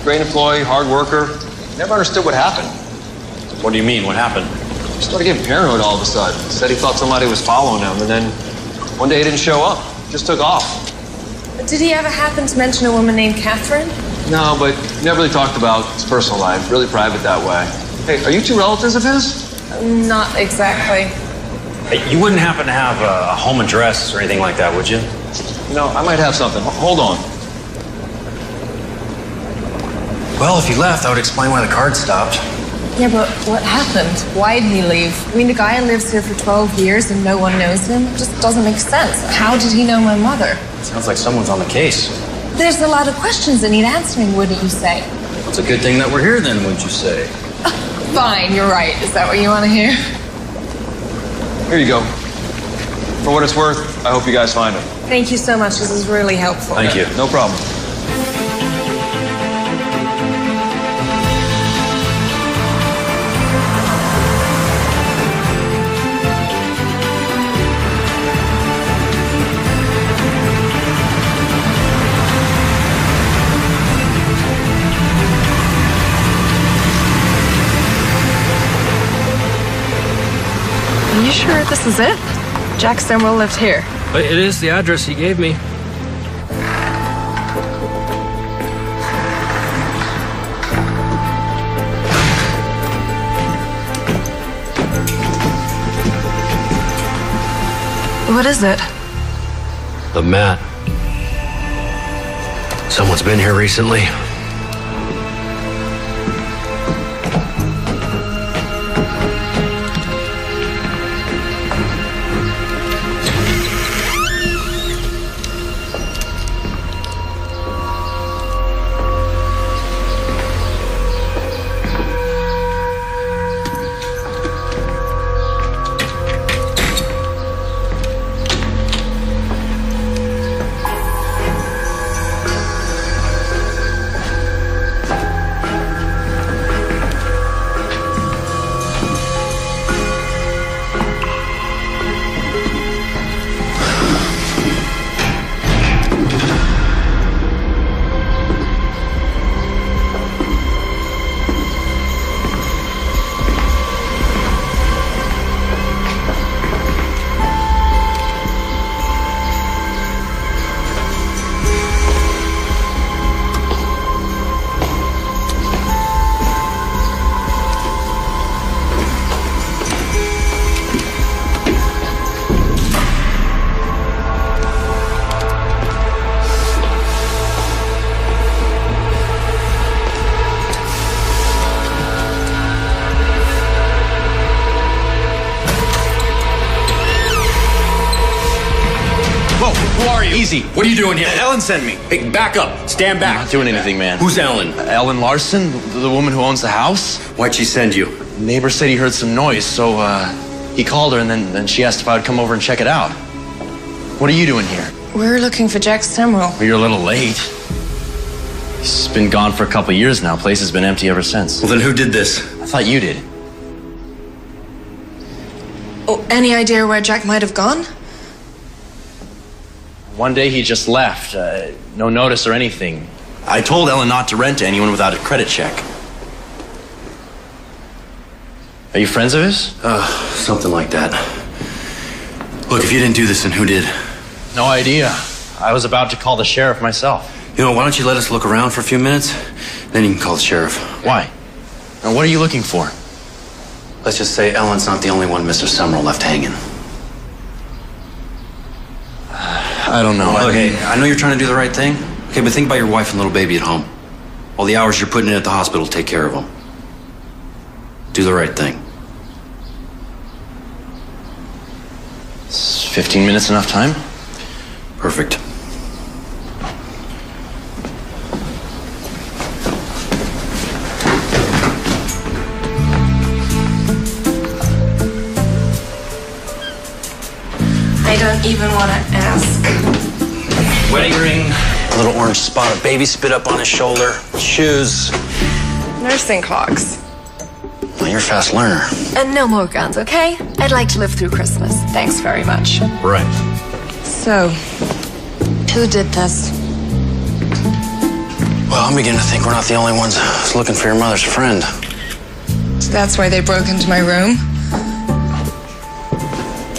Great employee, hard worker. Never understood what happened. What do you mean? What happened? He started getting paranoid all of a sudden. Said he thought somebody was following him, and then one day he didn't show up. Just took off. Did he ever happen to mention a woman named Catherine? No, but he never really talked about his personal life. Really private that way. Hey, are you two relatives of his? Not exactly. Hey, you wouldn't happen to have a home address or anything like that, would you? No, I might have something. Hold on. Well, if he left, that would explain why the card stopped. Yeah, but what happened? Why did he leave? I mean, the guy lives here for 12 years and no one knows him. It just doesn't make sense. How did he know my mother? Sounds like someone's on the case. There's a lot of questions that need answering, wouldn't you say? It's a good thing that we're here then, wouldn't you say? Fine, you're right. Is that what you want to hear? Here you go. For what it's worth, I hope you guys find him. Thank you so much. This is really helpful. Thank you. No problem. Are you sure this is it? Jack Stonewall lived here. But it is the address he gave me. What is it? The mat. Someone's been here recently. Easy. What are you doing here? Ellen sent me. Hey, back up. Stand back. I'm not doing anything, man. Who's Ellen? Ellen Larson, the woman who owns the house. Why'd she send you? The neighbor said he heard some noise, so he called her and then she asked if I would come over and check it out. What are you doing here? We're looking for Jack Stonewall. Well, you're a little late. He's been gone for a couple of years now. Place has been empty ever since. Well, then who did this? I thought you did. Oh, any idea where Jack might have gone? One day he just left. No notice or anything. I told Ellen not to rent to anyone without a credit check. Are you friends of his? Something like that. Look, if you didn't do this, then who did? No idea. I was about to call the sheriff myself. You know, why don't you let us look around for a few minutes? Then you can call the sheriff. Why? And what are you looking for? Let's just say Ellen's not the only one Mr. Summerall left hanging. I don't know. Okay, I know you're trying to do the right thing. Okay, but think about your wife and little baby at home. All the hours you're putting in at the hospital, take care of them. Do the right thing. Is 15 minutes enough time? Perfect. I don't even want to ask. Wedding ring, a little orange spot of baby spit up on his shoulder, shoes. Nursing clogs. Well, you're a fast learner. And no more guns, okay? I'd like to live through Christmas. Thanks very much. Right. So, who did this? Well, I'm beginning to think we're not the only ones looking for your mother's friend. So that's why they broke into my room?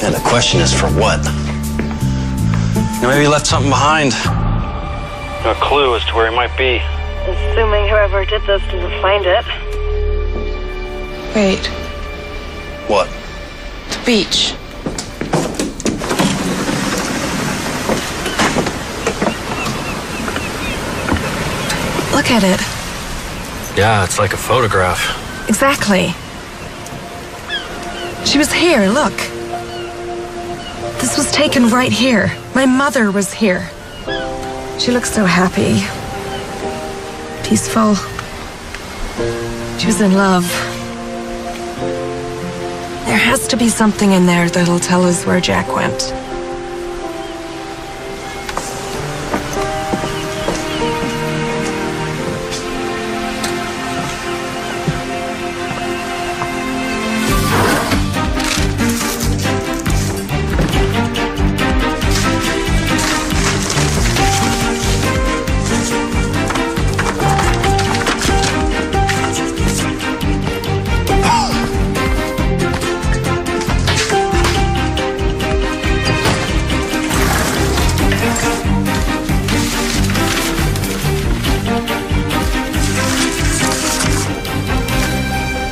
Yeah, the question is for what? You know, maybe he left something behind. A clue as to where he might be. Assuming whoever did this didn't find it. Wait, What? the beach. Look at it. Yeah, it's like a photograph. Exactly. She was here, look. This was taken right here. My mother was here. She looks so happy. Peaceful. She was in love. There has to be something in there that'll tell us where Jack went.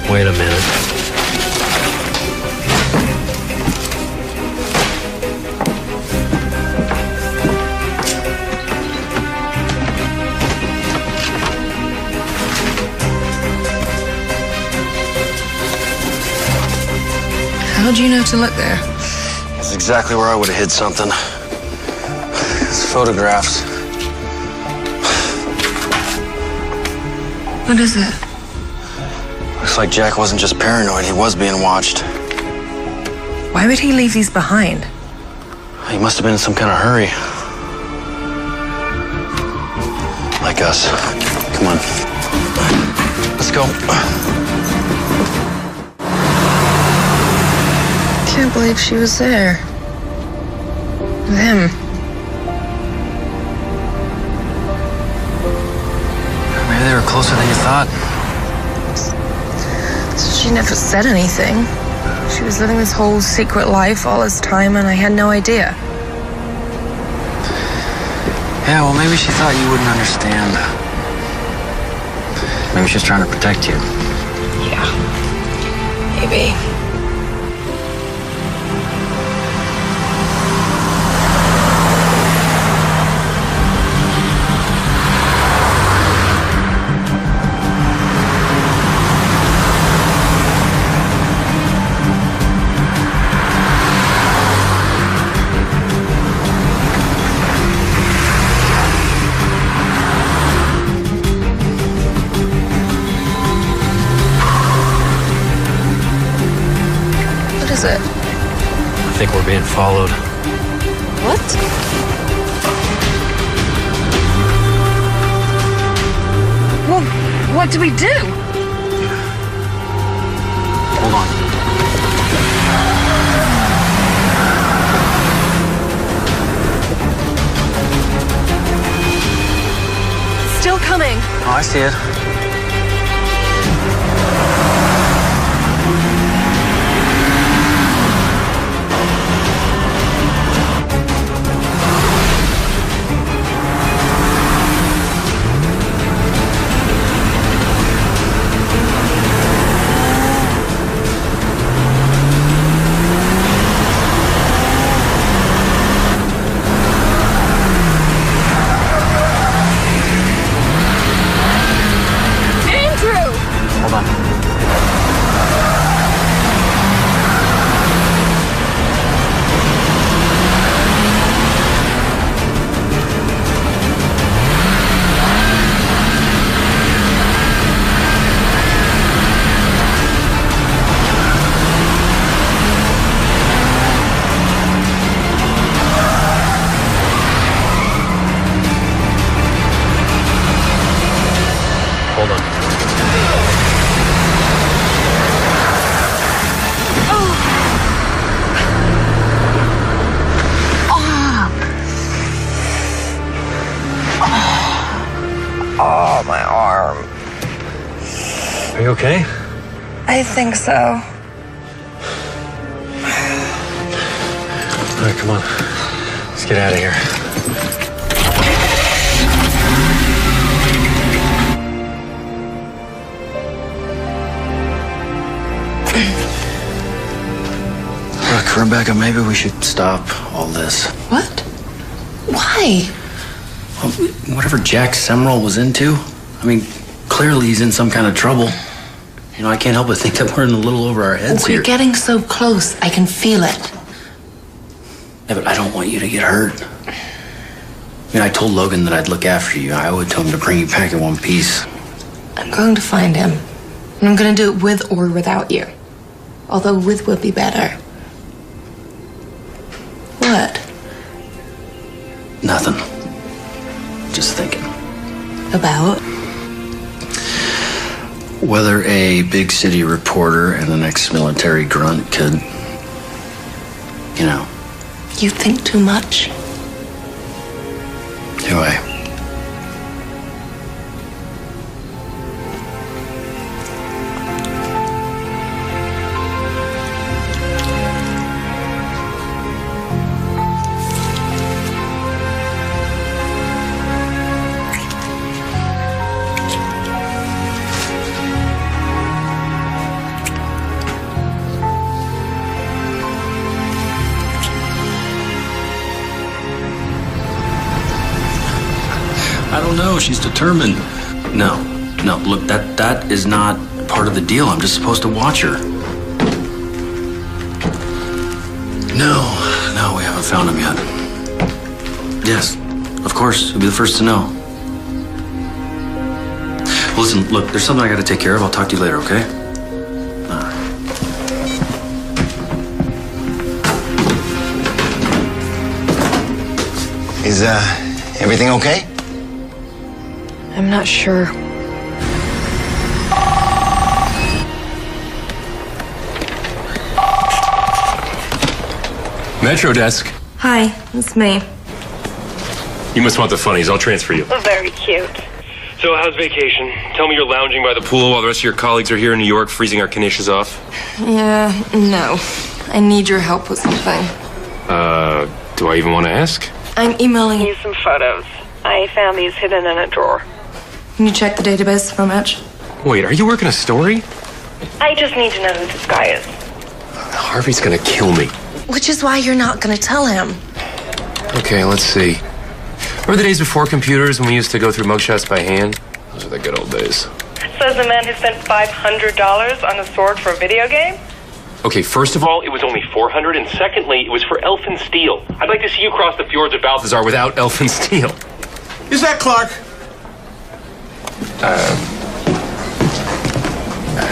Wait a minute. How'd you know to look there? That's exactly where I would have hid something. It's photographs. What is it? Looks like Jack wasn't just paranoid, he was being watched. Why would he leave these behind? He must have been in some kind of hurry. Like us. Come on. Let's go. Can't believe she was there. With him. Maybe they were closer than you thought. She never said anything. She was living this whole secret life all this time, and I had no idea. Yeah, well, maybe she thought you wouldn't understand. Maybe she was trying to protect you. Yeah. Maybe. What is it? I think we're being followed. What? Well, what do we do? Hold on. Still coming. Oh, I see it. Oh, my arm. Are you okay? I think so. All right, come on. Let's get out of here. Look, Rebecca, maybe we should stop all this. What? Why? Well, whatever Jack Semrel was into, I mean, clearly he's in some kind of trouble. You know, I can't help but think that we're in a little over our heads We're here. getting so close. I can feel it. Yeah, but I don't want you to get hurt. I mean, I told Logan that I'd look after you. I owe it to him to bring you back in one piece. I'm going to find him. And I'm going to do it with or without you. Although with would be better. What? Nothing. Just thinking. About? Whether a big city reporter and an ex-military grunt could, you know. You think too much? Do I? I don't know. She's determined. No, look, that is not part of the deal. I'm just supposed to watch her. No, we haven't found him yet. Yes, of course. You'll be the first to know. Well, listen, look, there's something I gotta take care of. I'll talk to you later, okay? Is, everything okay? I'm not sure. Metro desk. Hi, it's me. You must want the funnies. I'll transfer you. Very cute. So, how's vacation? Tell me you're lounging by the pool while the rest of your colleagues are here in New York freezing our knishes off. Yeah, no. I need your help with something. Do I even want to ask? I'm emailing you some photos. I found these hidden in a drawer. Can you check the database for a match? Wait, are you working a story? I just need to know who this guy is. Harvey's gonna kill me. Which is why you're not gonna tell him. Okay, let's see. Remember the days before computers when we used to go through mugshots by hand? Those are the good old days. Says the man who spent $500 on a sword for a video game? Okay, first of all, it was only $400, and secondly, it was for elfin steel. I'd like to see you cross the fjords of Balthazar without elfin steel. Is that Clark?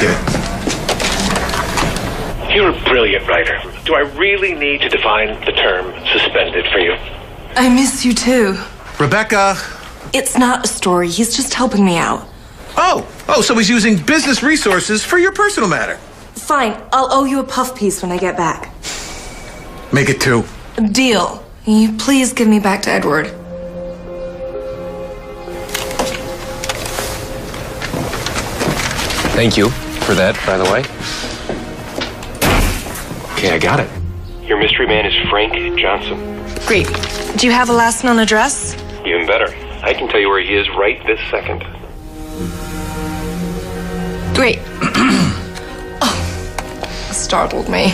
Give it. You're a brilliant writer. Do I really need to define the term suspended for you? I miss you too. Rebecca. It's not a story. He's just helping me out. Oh, so he's using business resources for your personal matter. Fine. I'll owe you a puff piece when I get back. Make it 2. Deal. Can you please give me back to Edward? Thank you for that, by the way. Okay, I got it. Your mystery man is Frank Johnson. Great. Do you have a last known address? Even better. I can tell you where he is right this second. Great. Startled me.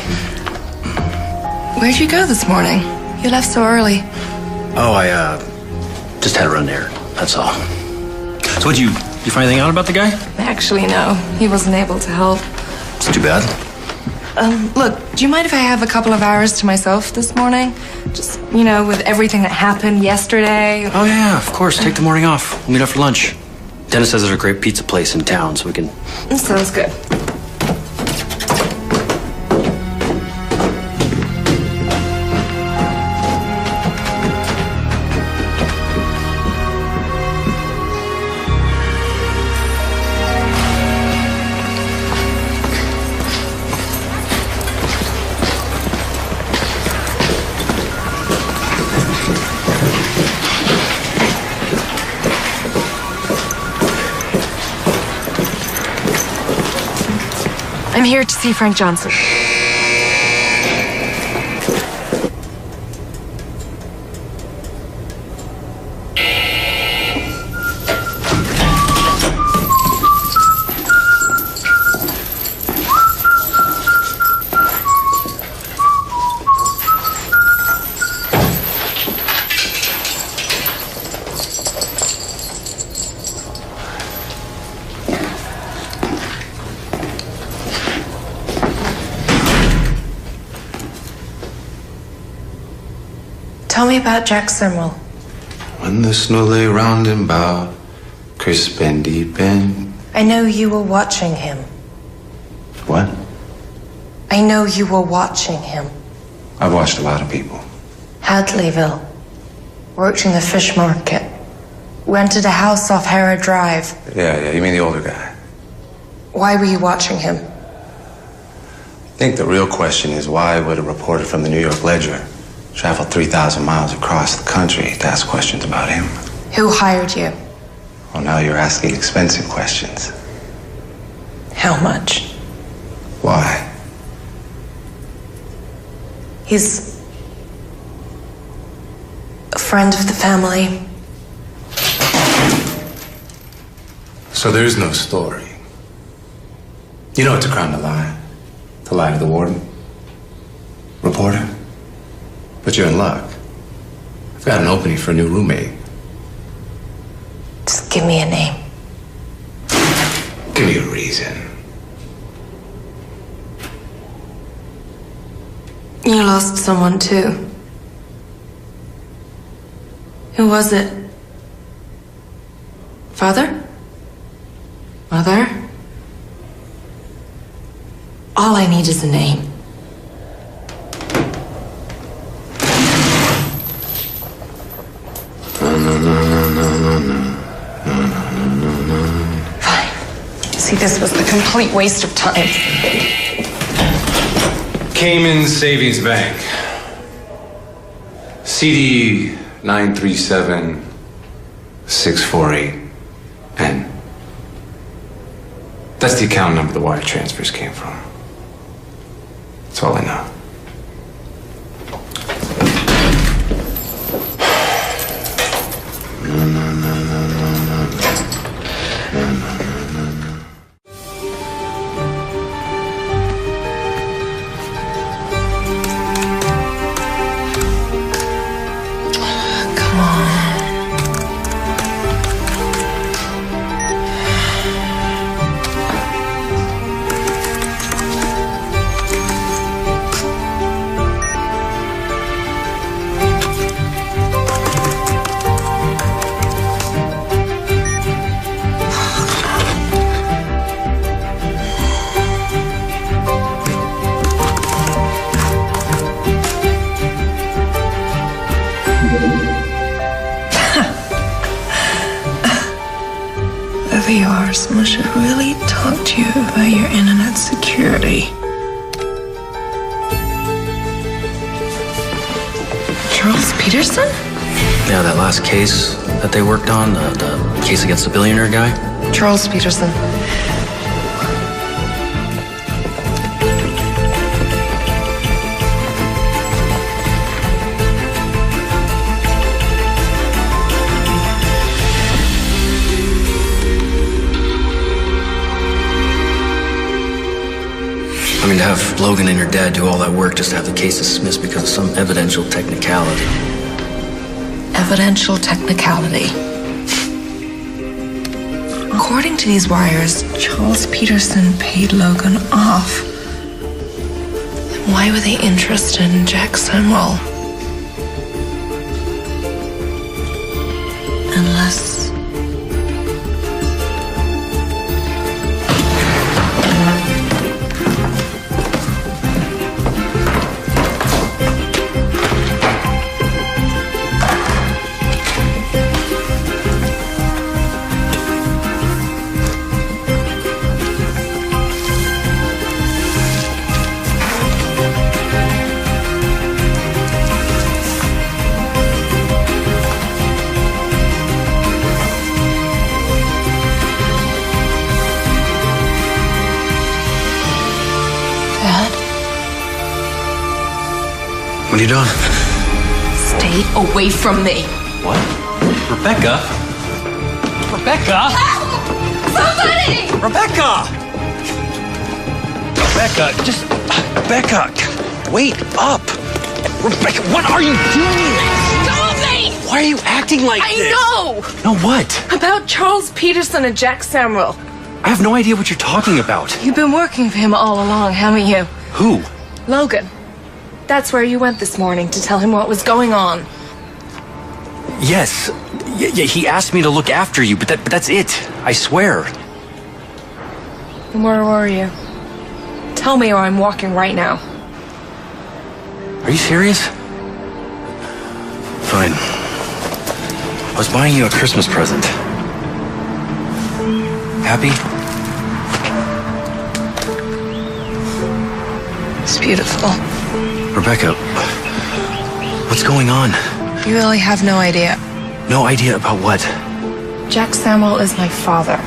Where'd you go this morning? You left so early. Oh, I just had a run there. That's all. So what'd you find anything out about the guy? Actually, no. He wasn't able to help. It's too bad. Look, do you mind if I have a couple of hours to myself this morning? Just, with everything that happened yesterday. Oh, yeah, of course. Take the morning off. We'll meet up for lunch. Dennis says there's a great pizza place in town, so we can... Sounds good. I'm here to see Frank Johnson. Tell me about Jack Simrell. When the snow lay round and about, crisp and deep and... I know you were watching him. What? I know you were watching him. I've watched a lot of people. Hadleyville. Worked in the fish market. Rented a house off Harrod Drive. Yeah, you mean the older guy. Why were you watching him? I think the real question is why would a reporter from the New York Ledger travel 3,000 miles across the country to ask questions about him? Who hired you? Well, now you're asking expensive questions. How much? Why? He's a friend of the family. So there is no story. You know it's a crime to lie. To lie to the warden. Reporter. But you're in luck. I've got an opening for a new roommate. Just give me a name. Give me a reason. You lost someone too. Who was it? Father? Mother? All I need is a name. Fine. See, this was a complete waste of time. Cayman Savings Bank. CD 937648N. That's the account number the wire transfers came from. That's all I know. Whoever you are, someone should really talk to you about your internet security. Charles Peterson? Yeah, that last case that they worked on, the case against the billionaire guy. Charles Peterson. I mean, to have Logan and her dad do all that work just to have the case dismissed because of some evidential technicality. Evidential technicality. According to these wires, Charles Peterson paid Logan off. Then why were they interested in Jack Simrell? Unless... What are you doing? Stay away from me. What? Rebecca? Rebecca? Help! Somebody! Rebecca! Rebecca, just... Rebecca, wait up! Rebecca, what are you doing? Stop me! Why are you acting like this? I know! No, what? About Charles Peterson and Jack Samuel. I have no idea what you're talking about. You've been working for him all along, haven't you? Who? Logan. That's where you went this morning to tell him what was going on. Yes. Yeah, he asked me to look after you, but that's it. I swear. And where were you? Tell me or I'm walking right now. Are you serious? Fine. I was buying you a Christmas present. Happy? It's beautiful. Rebecca, what's going on? You really have no idea. No idea about what? Jack Samuel is my father.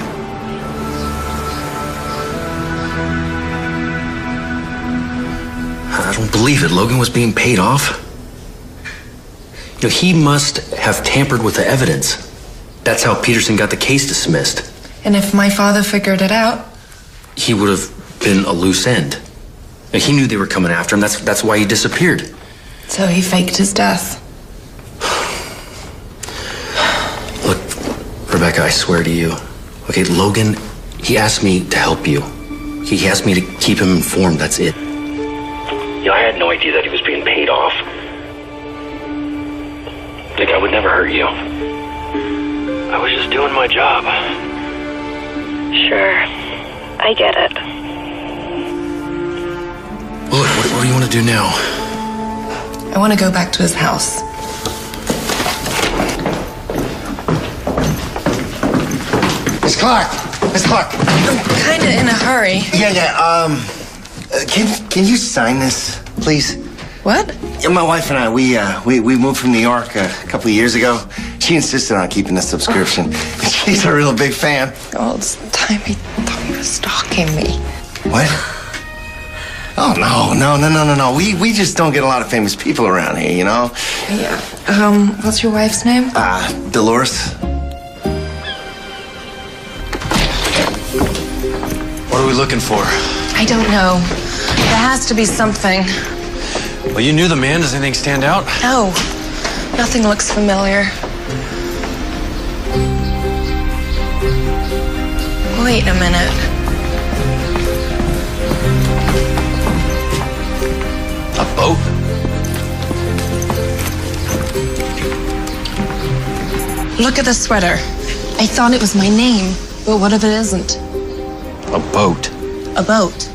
I don't believe it. Logan was being paid off. You know, he must have tampered with the evidence. That's how Peterson got the case dismissed. And if my father figured it out, He would have been a loose end. Now, he knew they were coming after him. That's why he disappeared. so he faked his death. Look, Rebecca, I swear to you. Okay, Logan, he asked me to help you. He asked me to keep him informed. That's it. You know, I had no idea that he was being paid off. Like, I would never hurt you. I was just doing my job. Sure. I get it. Look, what do you want to do now? I want to go back to his house. Miss Clark! Miss Clark! I'm kind of in a hurry. Yeah. Can you sign this, please? What? Yeah, my wife and I, we moved from New York a couple of years ago. She insisted on keeping the subscription. She's a real big fan. All this time he thought he was stalking me. What? Oh, no. We just don't get a lot of famous people around here, you know? Yeah. What's your wife's name? Dolores. What are we looking for? I don't know. There has to be something. Well, you knew the man. Does anything stand out? No. Nothing looks familiar. Wait a minute. A boat? Look at the sweater. I thought it was my name, but what if it isn't? A boat. A boat.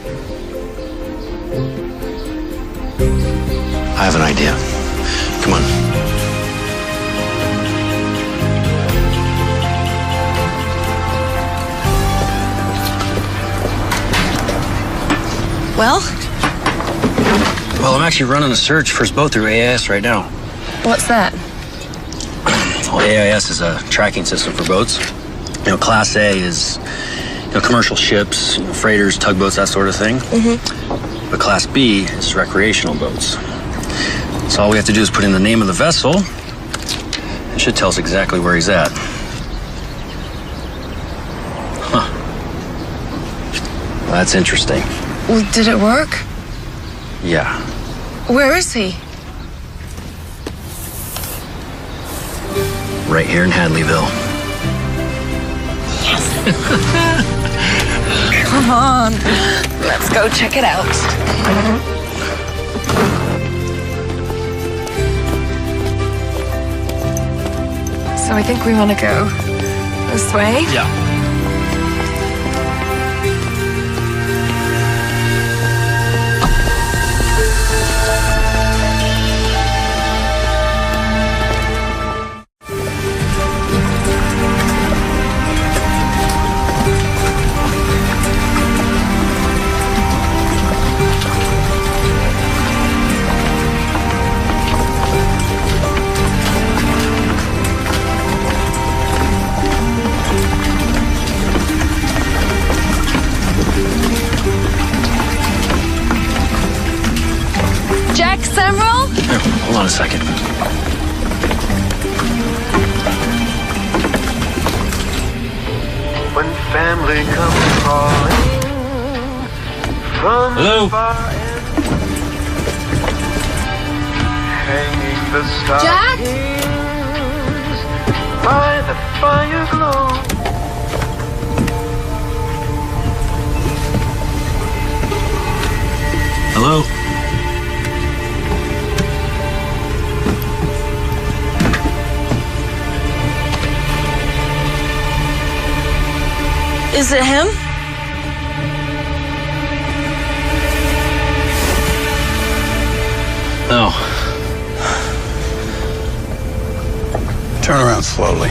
I have an idea. Come on. Well? Well, I'm actually running a search for his boat through AIS right now. What's that? Well, AIS is a tracking system for boats. You know, Class A is, commercial ships, freighters, tugboats, that sort of thing. Mm-hmm. But Class B is recreational boats. So all we have to do is put in the name of the vessel. It should tell us exactly where he's at. Huh. Well, that's interesting. Well, did it work? Yeah. Where is he? Right here in Hadleyville. Come on. Let's go check it out. So I think we want to go this way. Yeah. a second. When family comes crawling from Hello? far and hanging the Jack? stockings by the fire glow. Hello? Is it him? No. Turn around slowly.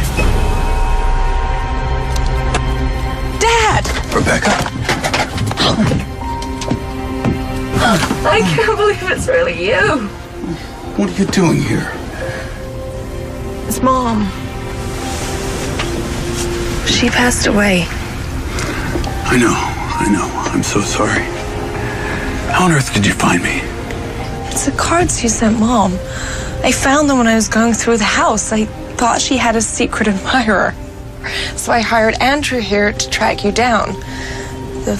Dad! Rebecca? I can't believe it's really you. What are you doing here? It's Mom. She passed away. I know. I'm so sorry. How on earth did you find me? It's the cards you sent Mom. I found them when I was going through the house. I thought she had a secret admirer. So I hired Andrew here to track you down. The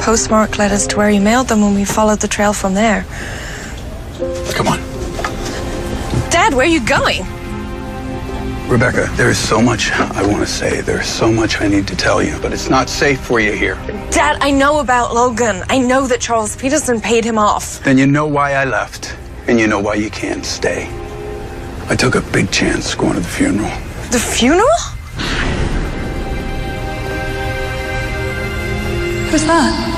postmark led us to where you mailed them, and we followed the trail from there. Come on. Dad, where are you going? Rebecca, there is so much I want to say. There's so much I need to tell you, but it's not safe for you here. Dad, I know about Logan. I know that Charles Peterson paid him off. Then you know why I left, and you know why you can't stay. I took a big chance going to the funeral. The funeral? Who's that?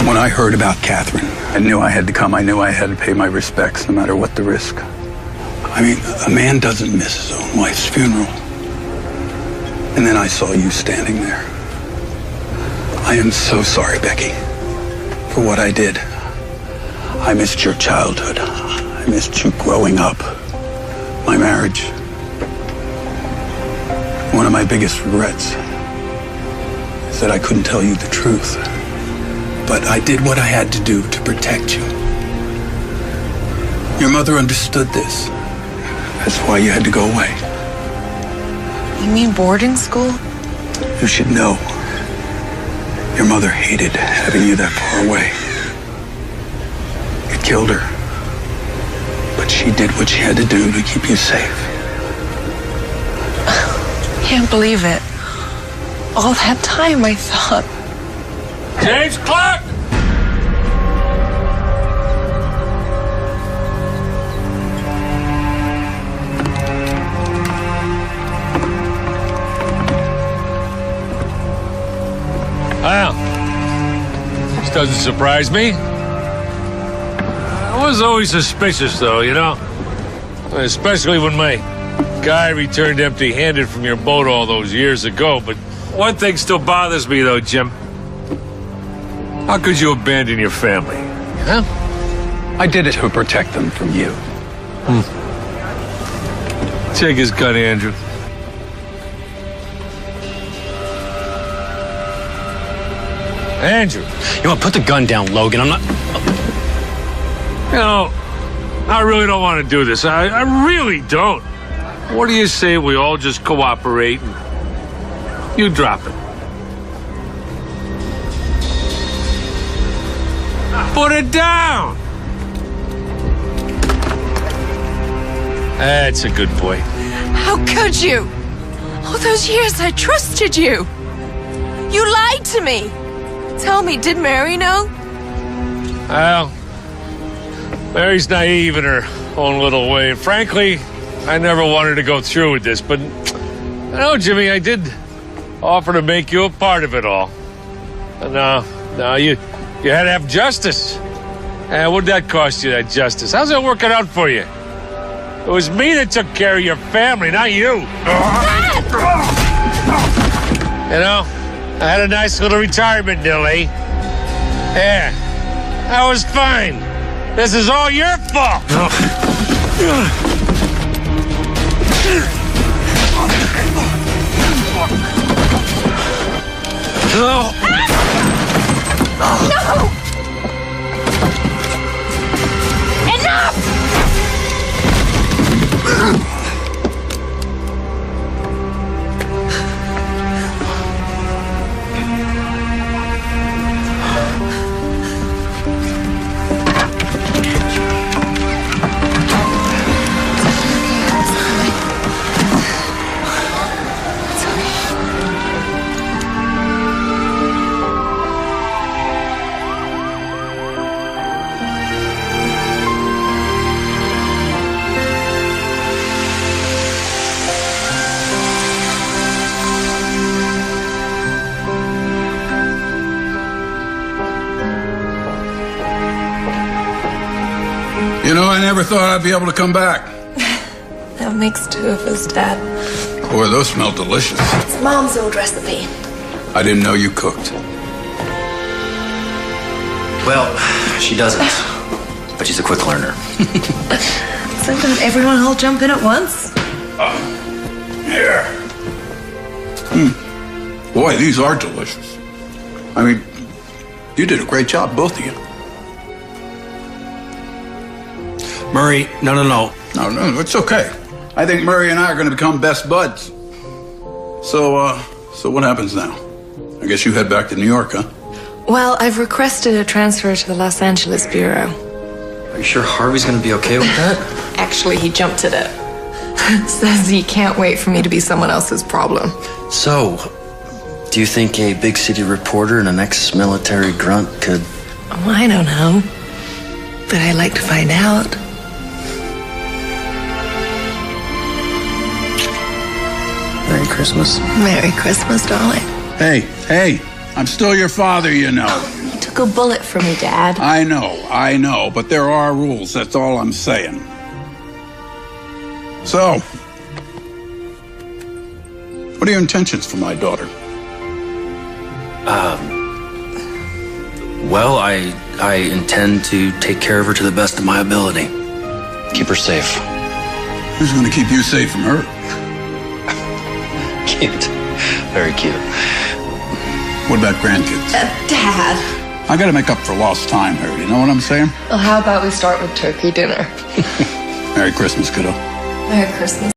When I heard about Catherine, I knew I had to come. I knew I had to pay my respects, no matter what the risk. I mean, a man doesn't miss his own wife's funeral. And then I saw you standing there. I am so sorry, Becky, for what I did. I missed your childhood. I missed you growing up. My marriage. One of my biggest regrets is that I couldn't tell you the truth. But I did what I had to do to protect you. Your mother understood this. That's why you had to go away. You mean boarding school? You should know. Your mother hated having you that far away. It killed her. But she did what she had to do to keep you safe. Can't believe it. All that time I thought. James Clark! Well, this doesn't surprise me. I was always suspicious, though, you know? Especially when my guy returned empty-handed from your boat all those years ago. But one thing still bothers me, though, Jim. How could you abandon your family? Huh? I did it to protect them from you. Take his gun, Andrew. Andrew. You want to put the gun down, Logan? I'm not... You know, I really don't want to do this. I really don't. What do you say we all just cooperate and you drop it? Put it down! That's a good boy. How could you? All those years I trusted you. You lied to me. Tell me, did Mary know? Well, Mary's naive in her own little way. Frankly, I never wanted to go through with this, but I know, Jimmy, I did offer to make you a part of it all. And now you had to have justice. And what'd that cost you, that justice? How's that working out for you? It was me that took care of your family, not you. You know, I had a nice little retirement deal, eh? Yeah, that was fine. This is all your fault. No! Enough! You know, I never thought I'd be able to come back. That makes two of us, Dad. Boy, those smell delicious. It's Mom's old recipe. I didn't know you cooked. Well, she doesn't. But she's a quick learner. So don't everyone all jump in at once? Here. Boy, these are delicious. I mean, you did a great job, both of you. Murray, no. No, it's okay. I think Murray and I are going to become best buds. So what happens now? I guess you head back to New York, huh? Well, I've requested a transfer to the Los Angeles Bureau. Are you sure Harvey's gonna be okay with that? Actually, he jumped at it. Says he can't wait for me to be someone else's problem. So, do you think a big city reporter and an ex-military grunt could... Oh, I don't know. But I'd like to find out. Merry Christmas. Merry Christmas, darling. Hey, I'm still your father, you know. You took a bullet for me, Dad. I know, but there are rules, that's all I'm saying. So, what are your intentions for my daughter? Well, I intend to take care of her to the best of my ability. Keep her safe. Who's going to keep you safe from her? Cute. Very cute. What about grandkids? Dad. I got to make up for lost time here, you know what I'm saying? Well, how about we start with turkey dinner? Merry Christmas, kiddo. Merry Christmas.